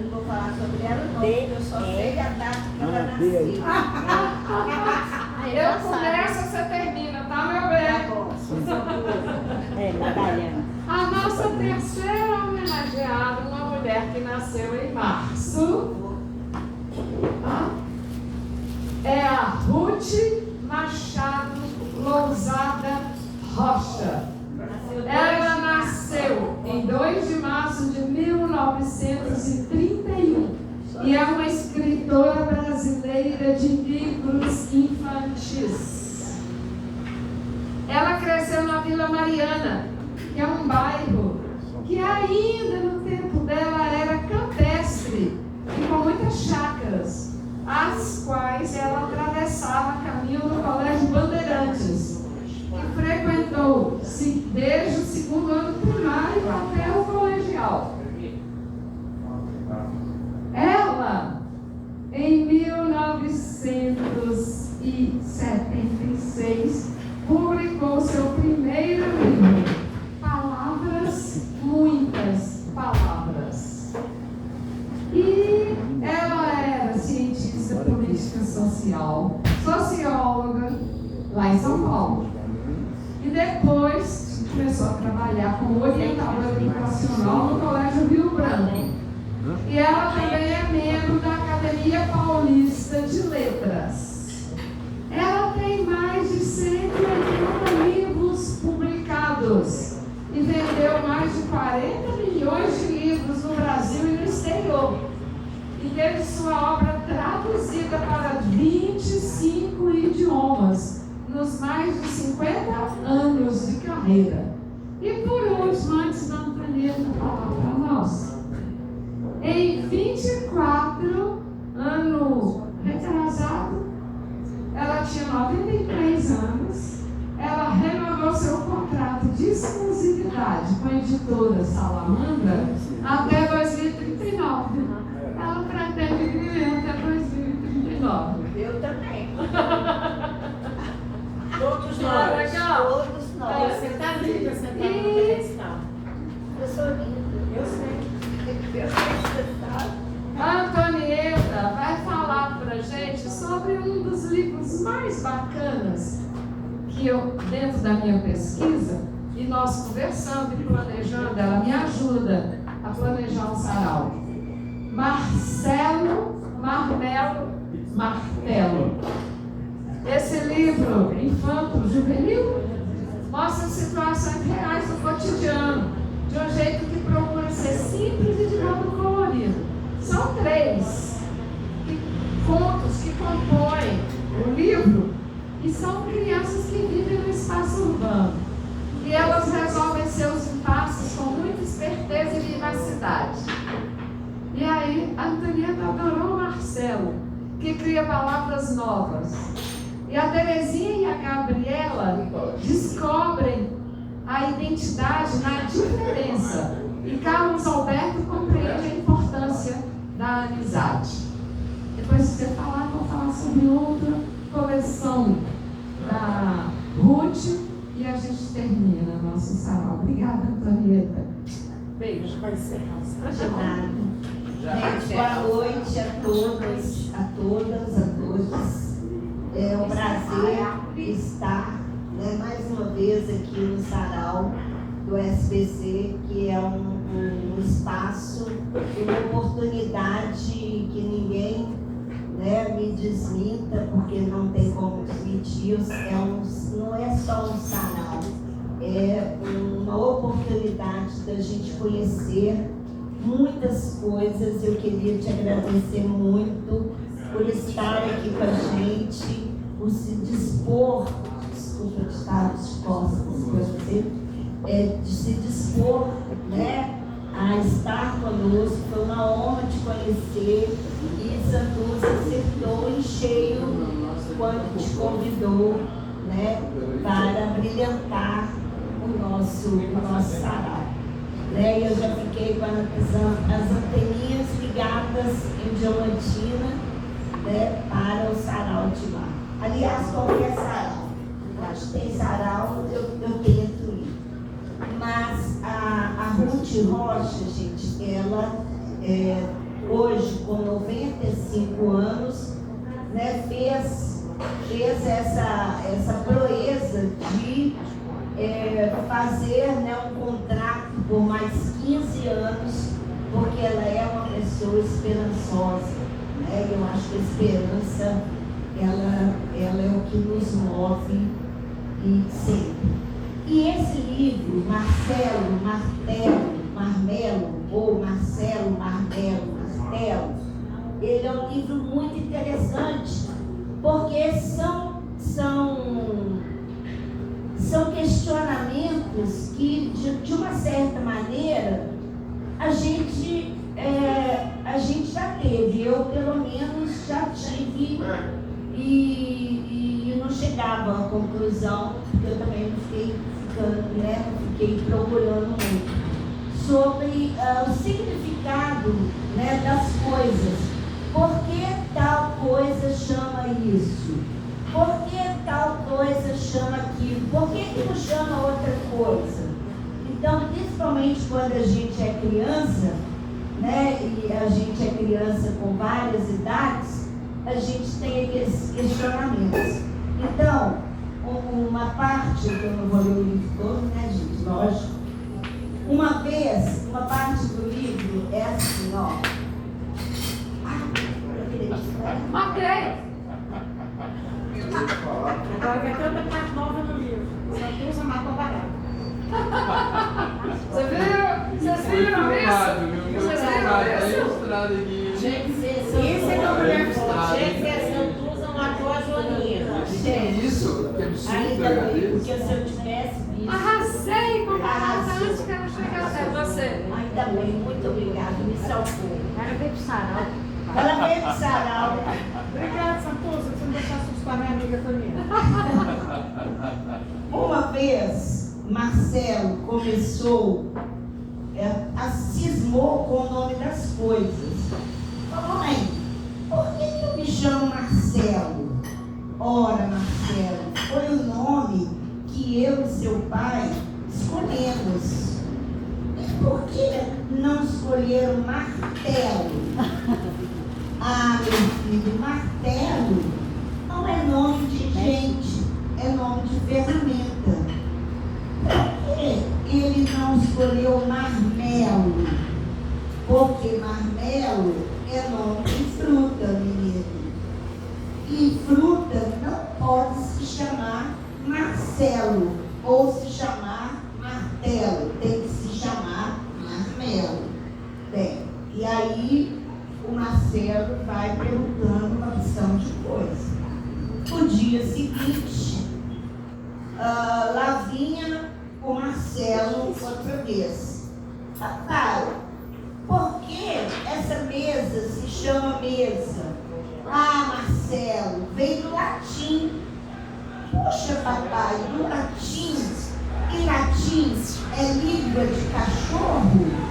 não vou falar sobre ela, não. Eu só sei a data que ela nasceu. Eu começo, você termina, tá, meu bem? A nossa terceira homenageada, uma mulher que nasceu em março, é a Ruth Machado Lousada Rocha. Ela nasceu em 2 de março de 1931 e é uma escritora brasileira de livros infantis. Ela cresceu na Vila Mariana, que é um bairro que ainda no tempo dela era campestre e com muitas chácaras, as quais ela atravessava caminho no Colégio Bandeirantes, que frequentou desde o 2º ano primário até o colegial. Ela, em 1976, publicou seu primeiro livro, Palavras, Muitas Palavras. E ela era cientista política social, socióloga, lá em São Paulo. E depois começou a trabalhar como orientadora educacional no Colégio Rio Branco. E ela também é membro da Academia Paulista de Letras. Ela tem mais de 180 livros publicados e vendeu mais de 40 milhões de livros no Brasil e no exterior. E teve sua obra traduzida para 25 idiomas nos mais de 50 anos de carreira. E por último, antes da Antonieta falar para nós, em 24 anos retrasado, ela tinha 93 anos, ela renovou seu contrato de exclusividade com a editora Salamandra até 2039. Ela pretende viver até 2039. Eu também. Todos nós. Legal. Todos nós. Você tá linda sentada no pedestal. Eu sou linda. Eu sei. A Antonieta vai falar pra gente sobre um dos livros mais bacanas que eu, dentro da minha pesquisa, e nós conversando e planejando, ela me ajuda a planejar um sarau. Marmelo Martelo. Esse livro, infanto-juvenil, mostra situações reais do cotidiano, de um jeito que procura ser simples e de modo colorido. São 3 contos que compõem o livro e são crianças que vivem no espaço urbano. E elas resolvem seus impasses com muita esperteza e vivacidade. E aí, a Antonieta adorou o Marcelo, que cria palavras novas. E a Terezinha e a Gabriela descobrem a identidade na diferença. E Carlos Alberto compreende a importância da amizade. Depois de você falar, vou falar sobre outra coleção da Ruth e a gente termina nosso sarau. Obrigada, Antonieta. Beijo. Vai ser. De nada. Gente, boa noite a todas, a todos. É um prazer estar, né, mais uma vez aqui no sarau do SBC, que é um espaço, uma oportunidade que ninguém, né, me desminta, porque não tem como desmentir. Não é só um sarau, é uma oportunidade da gente conhecer muitas coisas. Eu queria te agradecer muito por estar aqui com a gente, por se dispor, desculpa de estar de costas para você, de se dispor, né, a estar conosco. Foi uma honra te conhecer e Santos acertou em cheio quando te convidou, né, para brilhantar o nosso sarau. Né? Eu já fiquei com as anteninhas ligadas em Diamantina, né, para o sarau de lá. Aliás, qualquer sarau. Acho que tem sarau, eu tento ir. Mas a Ruth Rocha, gente, ela hoje com 95 anos, né, fez essa proeza de fazer, né, um contrato por mais 15 anos, porque ela é uma pessoa esperançosa, né? Eu acho que a esperança ela é o que nos move e sempre. E esse livro, Marcelo Marmelo, ele é um livro muito interessante, porque são questionamentos que, de uma certa maneira, a gente já teve. Eu, pelo menos, já tive e não chegava à conclusão, porque eu também não fiquei procurando muito sobre o significado, né, das coisas. Por que tal coisa chama isso? Por que tal coisa chama aquilo? Por que não chama outra coisa? Então, principalmente quando a gente é criança, né, e a gente é criança com várias idades, a gente tem aqueles questionamentos. Então, uma parte, que eu não vou ler o livro todo, né, gente? Lógico. Uma parte do livro é assim, ó. Ok. Agora vai ter outra parte nova no livro. Só que usa mapa barata. Vocês viram isso? Vocês viram isso? Tinha que ser Isso é que a mulher falou. Tinha que ser Santuza, matou a Joaninha. Que isso? Que absurdo, ainda bem, isso. porque se eu tivesse visto. Arrasei com a barata antes que ela chegasse. É você. Ainda bem, muito obrigada, me salvou. Ela veio pro sarau. Ela veio pro sarau. Obrigada, Santuza, você não deixar assustar minha amiga também. Uma vez, Marcelo começou a cismou com o nome das coisas. Falou, mãe, por que eu me chamo Marcelo? Ora, Marcelo, foi o nome que eu e seu pai escolhemos. E por que não escolheram Martelo? Ah, meu filho, martelo não é nome de gente, é nome de ferramenta. Por que ele não escolheu marmelo? Porque marmelo é nome de fruta, menino. E fruta não pode se chamar Marcelo ou se chamar martelo, tem que se chamar marmelo. Bem, e aí o Marcelo vai perguntando uma opção de coisa. No dia seguinte, lá vinha o Marcelo outra vez. Papai, por que essa mesa se chama mesa? Ah, Marcelo, veio do latim. Poxa, papai, do latim? E latim é língua de cachorro?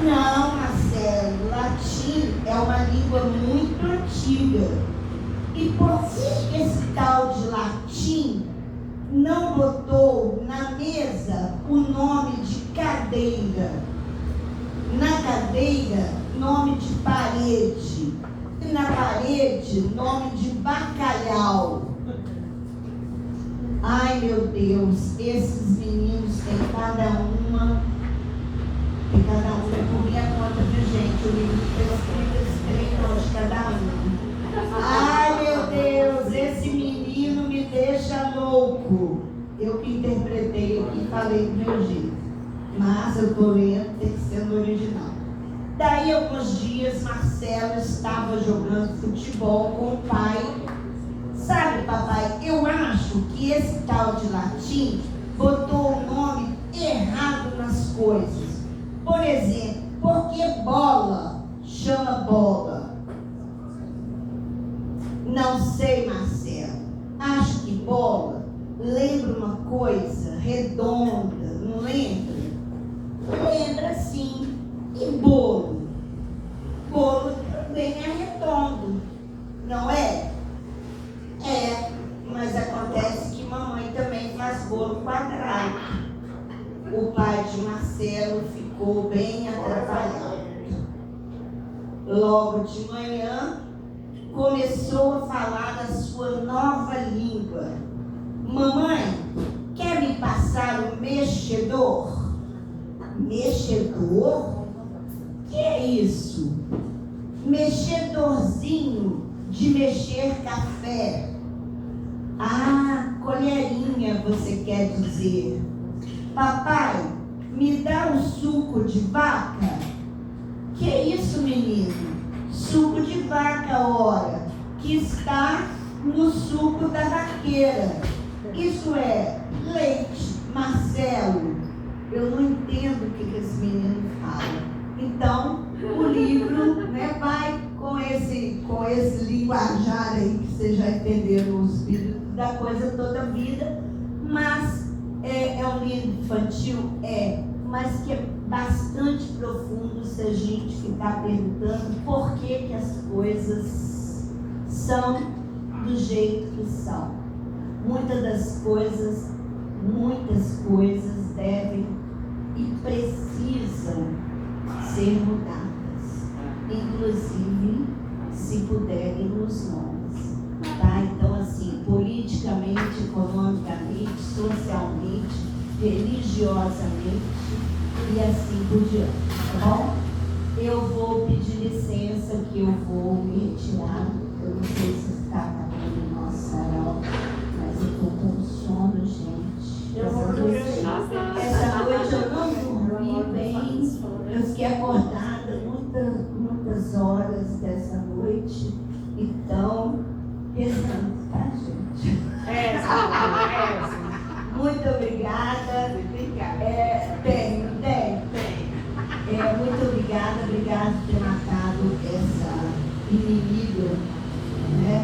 Não, Marcelo, latim é uma língua muito antiga. E por que esse tal de latim não botou na mesa o nome de cadeira? Na cadeira, nome de parede. E na parede, nome de bacalhau. Ai, meu Deus, esses meninos têm cada uma por minha conta, viu, gente? O livro foi escrito esse de cada um. Ai, meu Deus, esse menino me deixa louco. Eu que interpretei aqui e falei do meu jeito. Mas eu tô lendo, tem que ser no original. Daí, alguns dias, Marcelo estava jogando futebol com o pai. Sabe, papai, eu acho que esse tal de latim botou o nome errado nas coisas. Por exemplo, por que bola chama bola? Não sei, Marcelo. Acho que bola lembra uma coisa redonda, não lembra? Lembra sim. E bolo? Bolo também é redondo, não é? É, mas acontece que mamãe também faz bolo quadrado. O pai de Marcelo ficou bem atrapalhado. logo de manhã, começou a falar a sua nova língua. Mamãe, quer me passar o mexedor? Mexedor? Que é isso? Mexedorzinho de mexer café. Ah, colherinha, você quer dizer. Papai, me dá o suco de vaca? Que é isso, menino? Suco de vaca, ora, que está no suco da vaqueira. Isso é leite, Marcelo. Eu não entendo o que esse menino fala. Então, o livro, né, vai com esse linguajar aí, que vocês já entenderam o espírito da coisa toda a vida, mas é um livro infantil? Mas que é bastante profundo se a gente ficar perguntando por que as coisas são do jeito que são. Muitas coisas devem e precisam ser mudadas, inclusive se puderem nos nomes, tá? Então, assim, politicamente, economicamente, socialmente, religiosamente e assim por diante, tá bom? Eu vou pedir licença que eu vou me retirar. Eu não sei se está acabando o nosso sarau, mas eu estou com sono, gente. Essa noite eu não dormi bem. Eu fiquei acordada muitas horas dessa noite. Então, rezando, tá, gente? Muito obrigada. Tem. Muito obrigada por ter matado essa inimiga, né?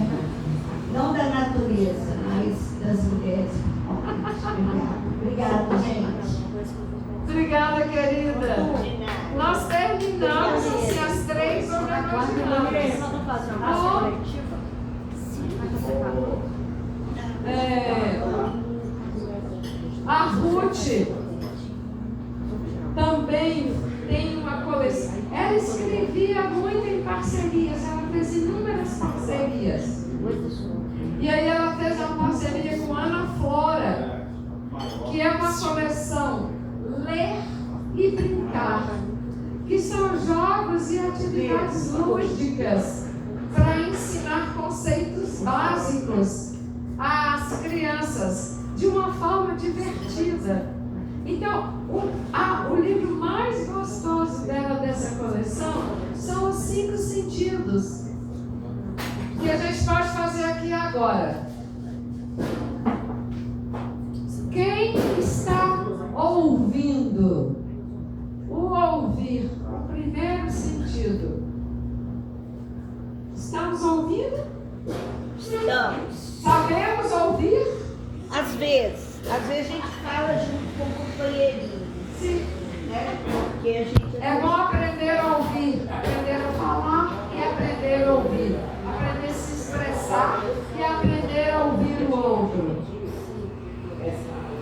Não da natureza, mas das mulheres. Obrigada, gente. Obrigada, querida. Nós terminamos assim às 3 horas da noite. A Ruth também tem uma coleção. Ela escrevia muito em parcerias, ela fez inúmeras parcerias. E aí ela fez uma parceria com Ana Flora, que é uma coleção Ler e Brincar, que são jogos e atividades lúdicas para ensinar conceitos básicos às crianças de uma forma divertida. Então, o livro mais gostoso dela, dessa coleção, são os 5 sentidos, que a gente pode fazer aqui agora. Quem está ouvindo? O ouvir, o primeiro sentido. Estamos ouvindo? Estamos. Sabemos ouvir? Às vezes a gente fala junto com o companheirinho. Sim. Né? Porque a gente... É bom aprender a ouvir, aprender a falar e aprender a ouvir. Aprender a se expressar e aprender a ouvir o outro.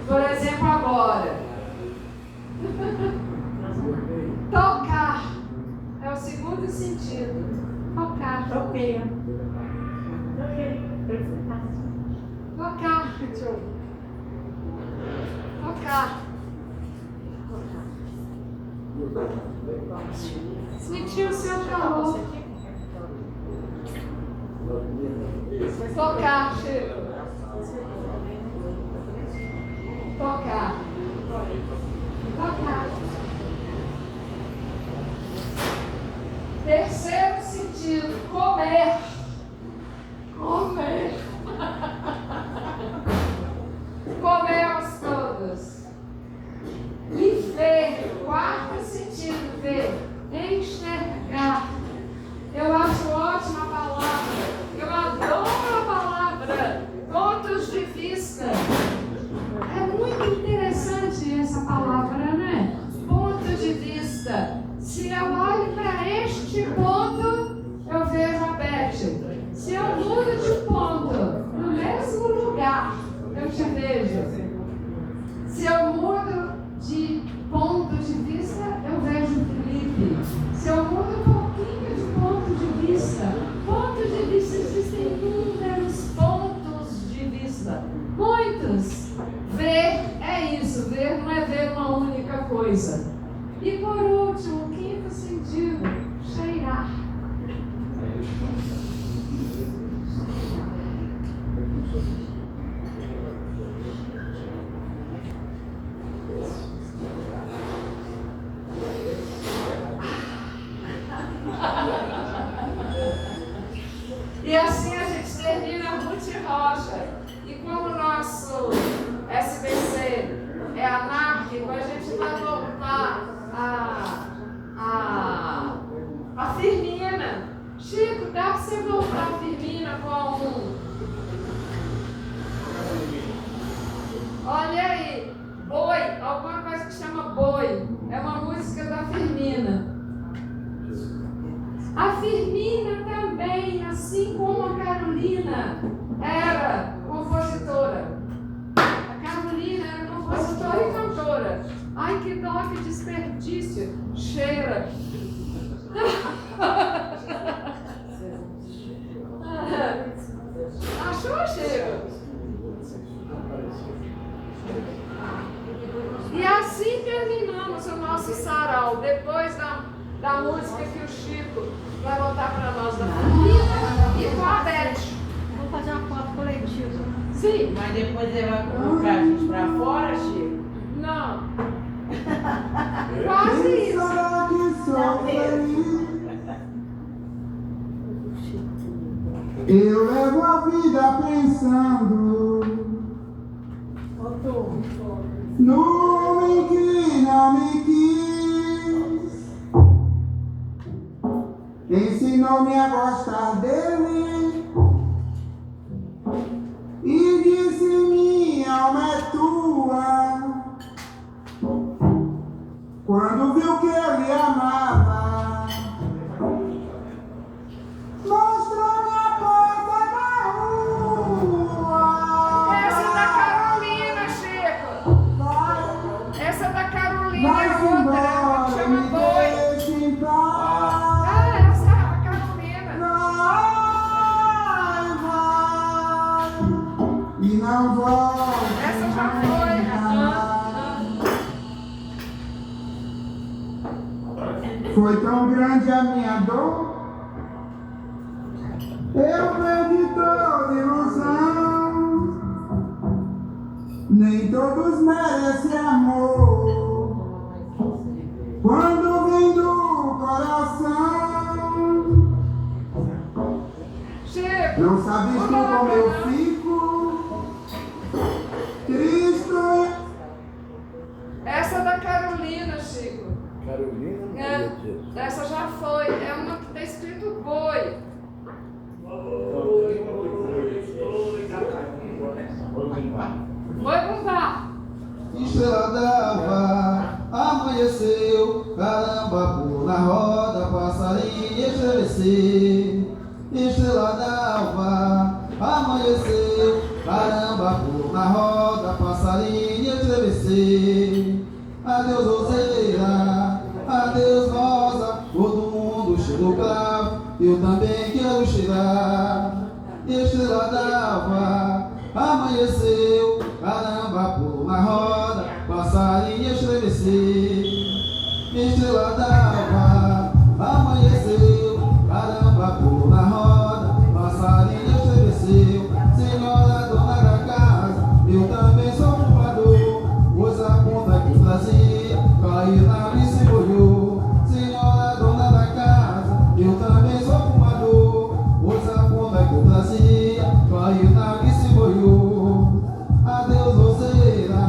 Por exemplo, agora. Tocar. É o segundo sentido. Tocar. Toquei. Tocar. Tocar. Sentir o seu calor. Tocar, Chico. Tocar. Tocar. Terceiro sentido, comer. Comer. Comemos todos. E ver, quarto sentido, ver, enxergar. Eu acho ótima a palavra. Eu adoro a palavra pontos de vista. É muito interessante essa palavra, né? Ponto de vista. Se eu olho para este ponto, eu vejo a Beth. último, quinto sentido, cheirar. E assim a gente termina a Ruth Rocha. E como o nosso SBC é anárquico, a gente vai voltar a Firmina. Chico, dá para você voltar a Firmina com olha aí, Boi, alguma coisa que chama Boi. É uma música da Firmina. A Firmina também, assim como a Carolina, era compositora. A Carolina era compositora e cantora. Ai, que dó, que desperdício. Cheira. Achou, Chico? E assim terminamos o nosso sarau. Depois da música que o Chico vai voltar para nós da Firmina e com a Beth. Vamos fazer uma foto coletiva. Sim. Mas depois ele vai colocar a gente pra fora, Chico? Não. Quase isso. Não mesmo. Eu levo a vida pensando no homem que não me quis, ensinou-me a gostar dele e disse: minha alma é tua. Quando viu que ele amava, mostrou-me a porta da rua. Essa é da Carolina, Chico. Essa é da Carolina, é outra, que chama Boi. Essa é a Carolina. E não volta. Essa já foi. Foi tão grande a minha dor, eu perdi toda ilusão. Nem todos merecem amor quando vem do coração. Chico, não sabes tu como eu fico triste. essa é da Carolina, Chico. Carolina? Essa já foi. É uma que está escrito Boi. Boi Bumbá. Estrela d'alva, amanheceu, caramba, pô na roda, passarinho estremecer. Estrela d'alva, amanheceu, caramba, pô na roda, passarinho estremecer. Adeus, roseira, adeus, rosa, todo mundo cheira o cravo, eu também quero cheirar. Estrela d'alva, amanheceu, caramba, pô na roda, passarinho estremecer. Estrela d'alva, amanheceu, caramba, pô na roda, passarinho estremeceu. Senhora dona da casa, eu também sou fumador, pois a conta que trazia caiu na água e se molhou. Senhora dona da casa, eu também sou fumador, pois a conta que eu trazia caiu na água e se molhou. Adeus, roseira,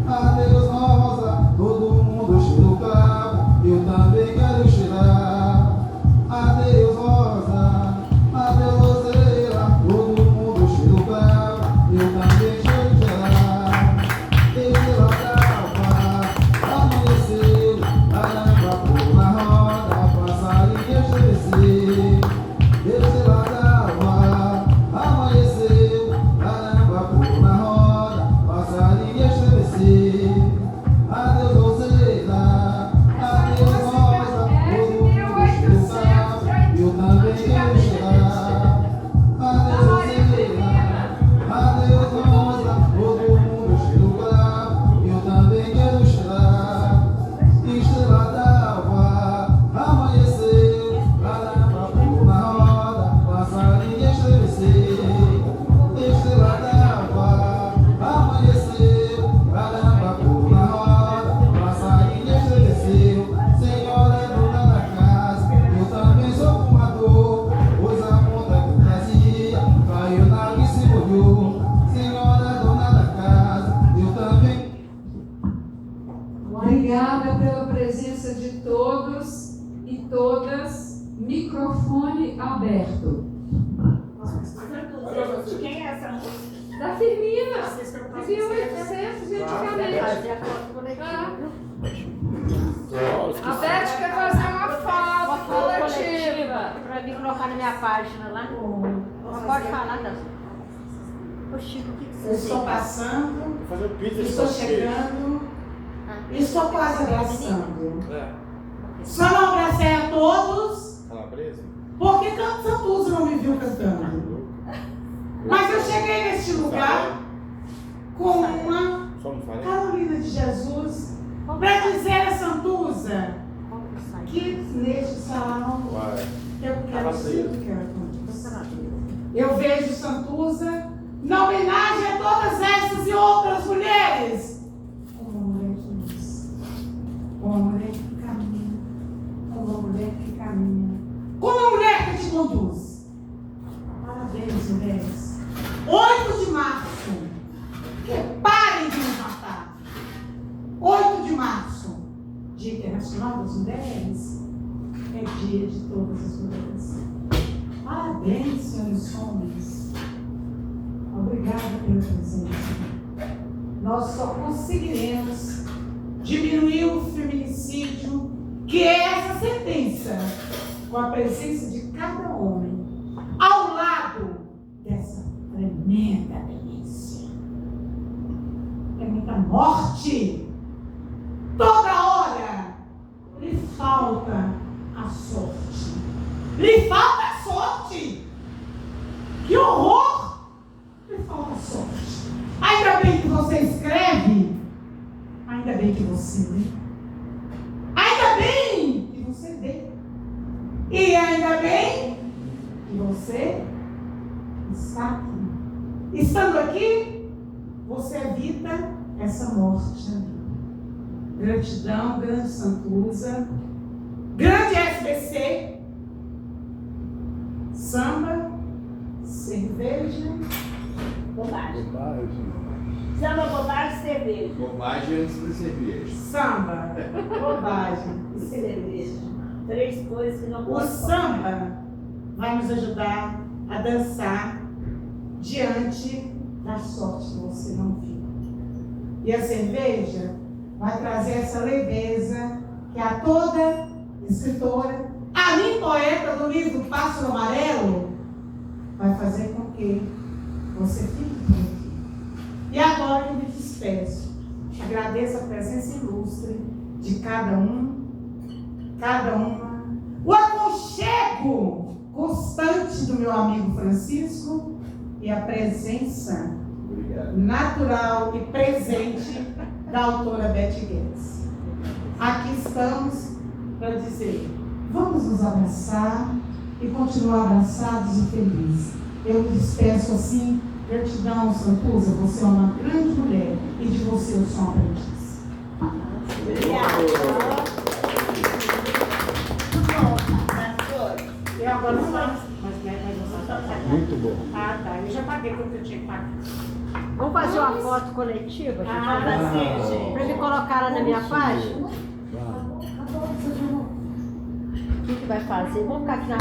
adeus, rosa, todo mundo cheira o cravo, eu também nome Alberto. De quem é essa música? Da Firmina. De 1800 antigamente. A Beth quer fazer uma foto coletiva. Pra mim colocar na minha página lá. Pode falar, tá? Ô Chico, o que você Estou passando, estou chegando, estou quase abraçando. Só não abracei a todos, porque tanto Santuza não me viu cantando. Mas eu cheguei neste lugar com uma Carolina de Jesus para dizer a Santuza que neste salão eu quero ser, eu vejo Santuza na homenagem a todas essas e outras mulheres, como uma mulher de luz, como uma mulher que caminha, como uma mulher que caminha, como uma mulher que te conduz. Parabéns, mulheres. 8 de março, que parem de nos matar. 8 de março, Dia Internacional das Mulheres, é dia de todas as mulheres. Parabéns, senhores homens. Obrigada pela presença. Nós só conseguiremos diminuir o feminicídio, que é essa sentença, com a presença de cada homem, ao lado dessa tremenda delícia. É muita morte. Toda hora lhe falta a sorte. Lhe falta a sorte. Que horror! Lhe falta a sorte. Ainda bem que você escreve. Ainda bem que você lê. Ainda bem que você vê. E ainda bem que você está aqui. Estando aqui, você evita essa morte. Gratidão, grande Santuza, grande SBC, samba, cerveja, bobagem. Samba, bobagem, cerveja. Bobagem antes da cerveja. Samba, bobagem e cerveja. 3 coisas que não O podem samba vai nos ajudar a dançar diante da sorte que você não viu. E a cerveja vai trazer essa leveza que a toda escritora, a mim poeta do livro Pássaro Amarelo, vai fazer com que você fique por aqui. E agora eu me despeço. Agradeço a presença ilustre de cada uma, o aconchego constante do meu amigo Francisco e a presença natural e presente da autora Beth Guedes. Aqui estamos para dizer, vamos nos abraçar e continuar abraçados e felizes. Eu me despeço assim, gratidão, Santuza, você é uma grande mulher e de você eu sou um aprendiz. Obrigada. Eu agora não mas muito bom. Ah, tá. Eu já paguei quanto eu tinha que pagar. Vamos fazer uma foto coletiva, gente? Para me colocar lá na minha página? O que vai fazer? Vamos ficar aqui na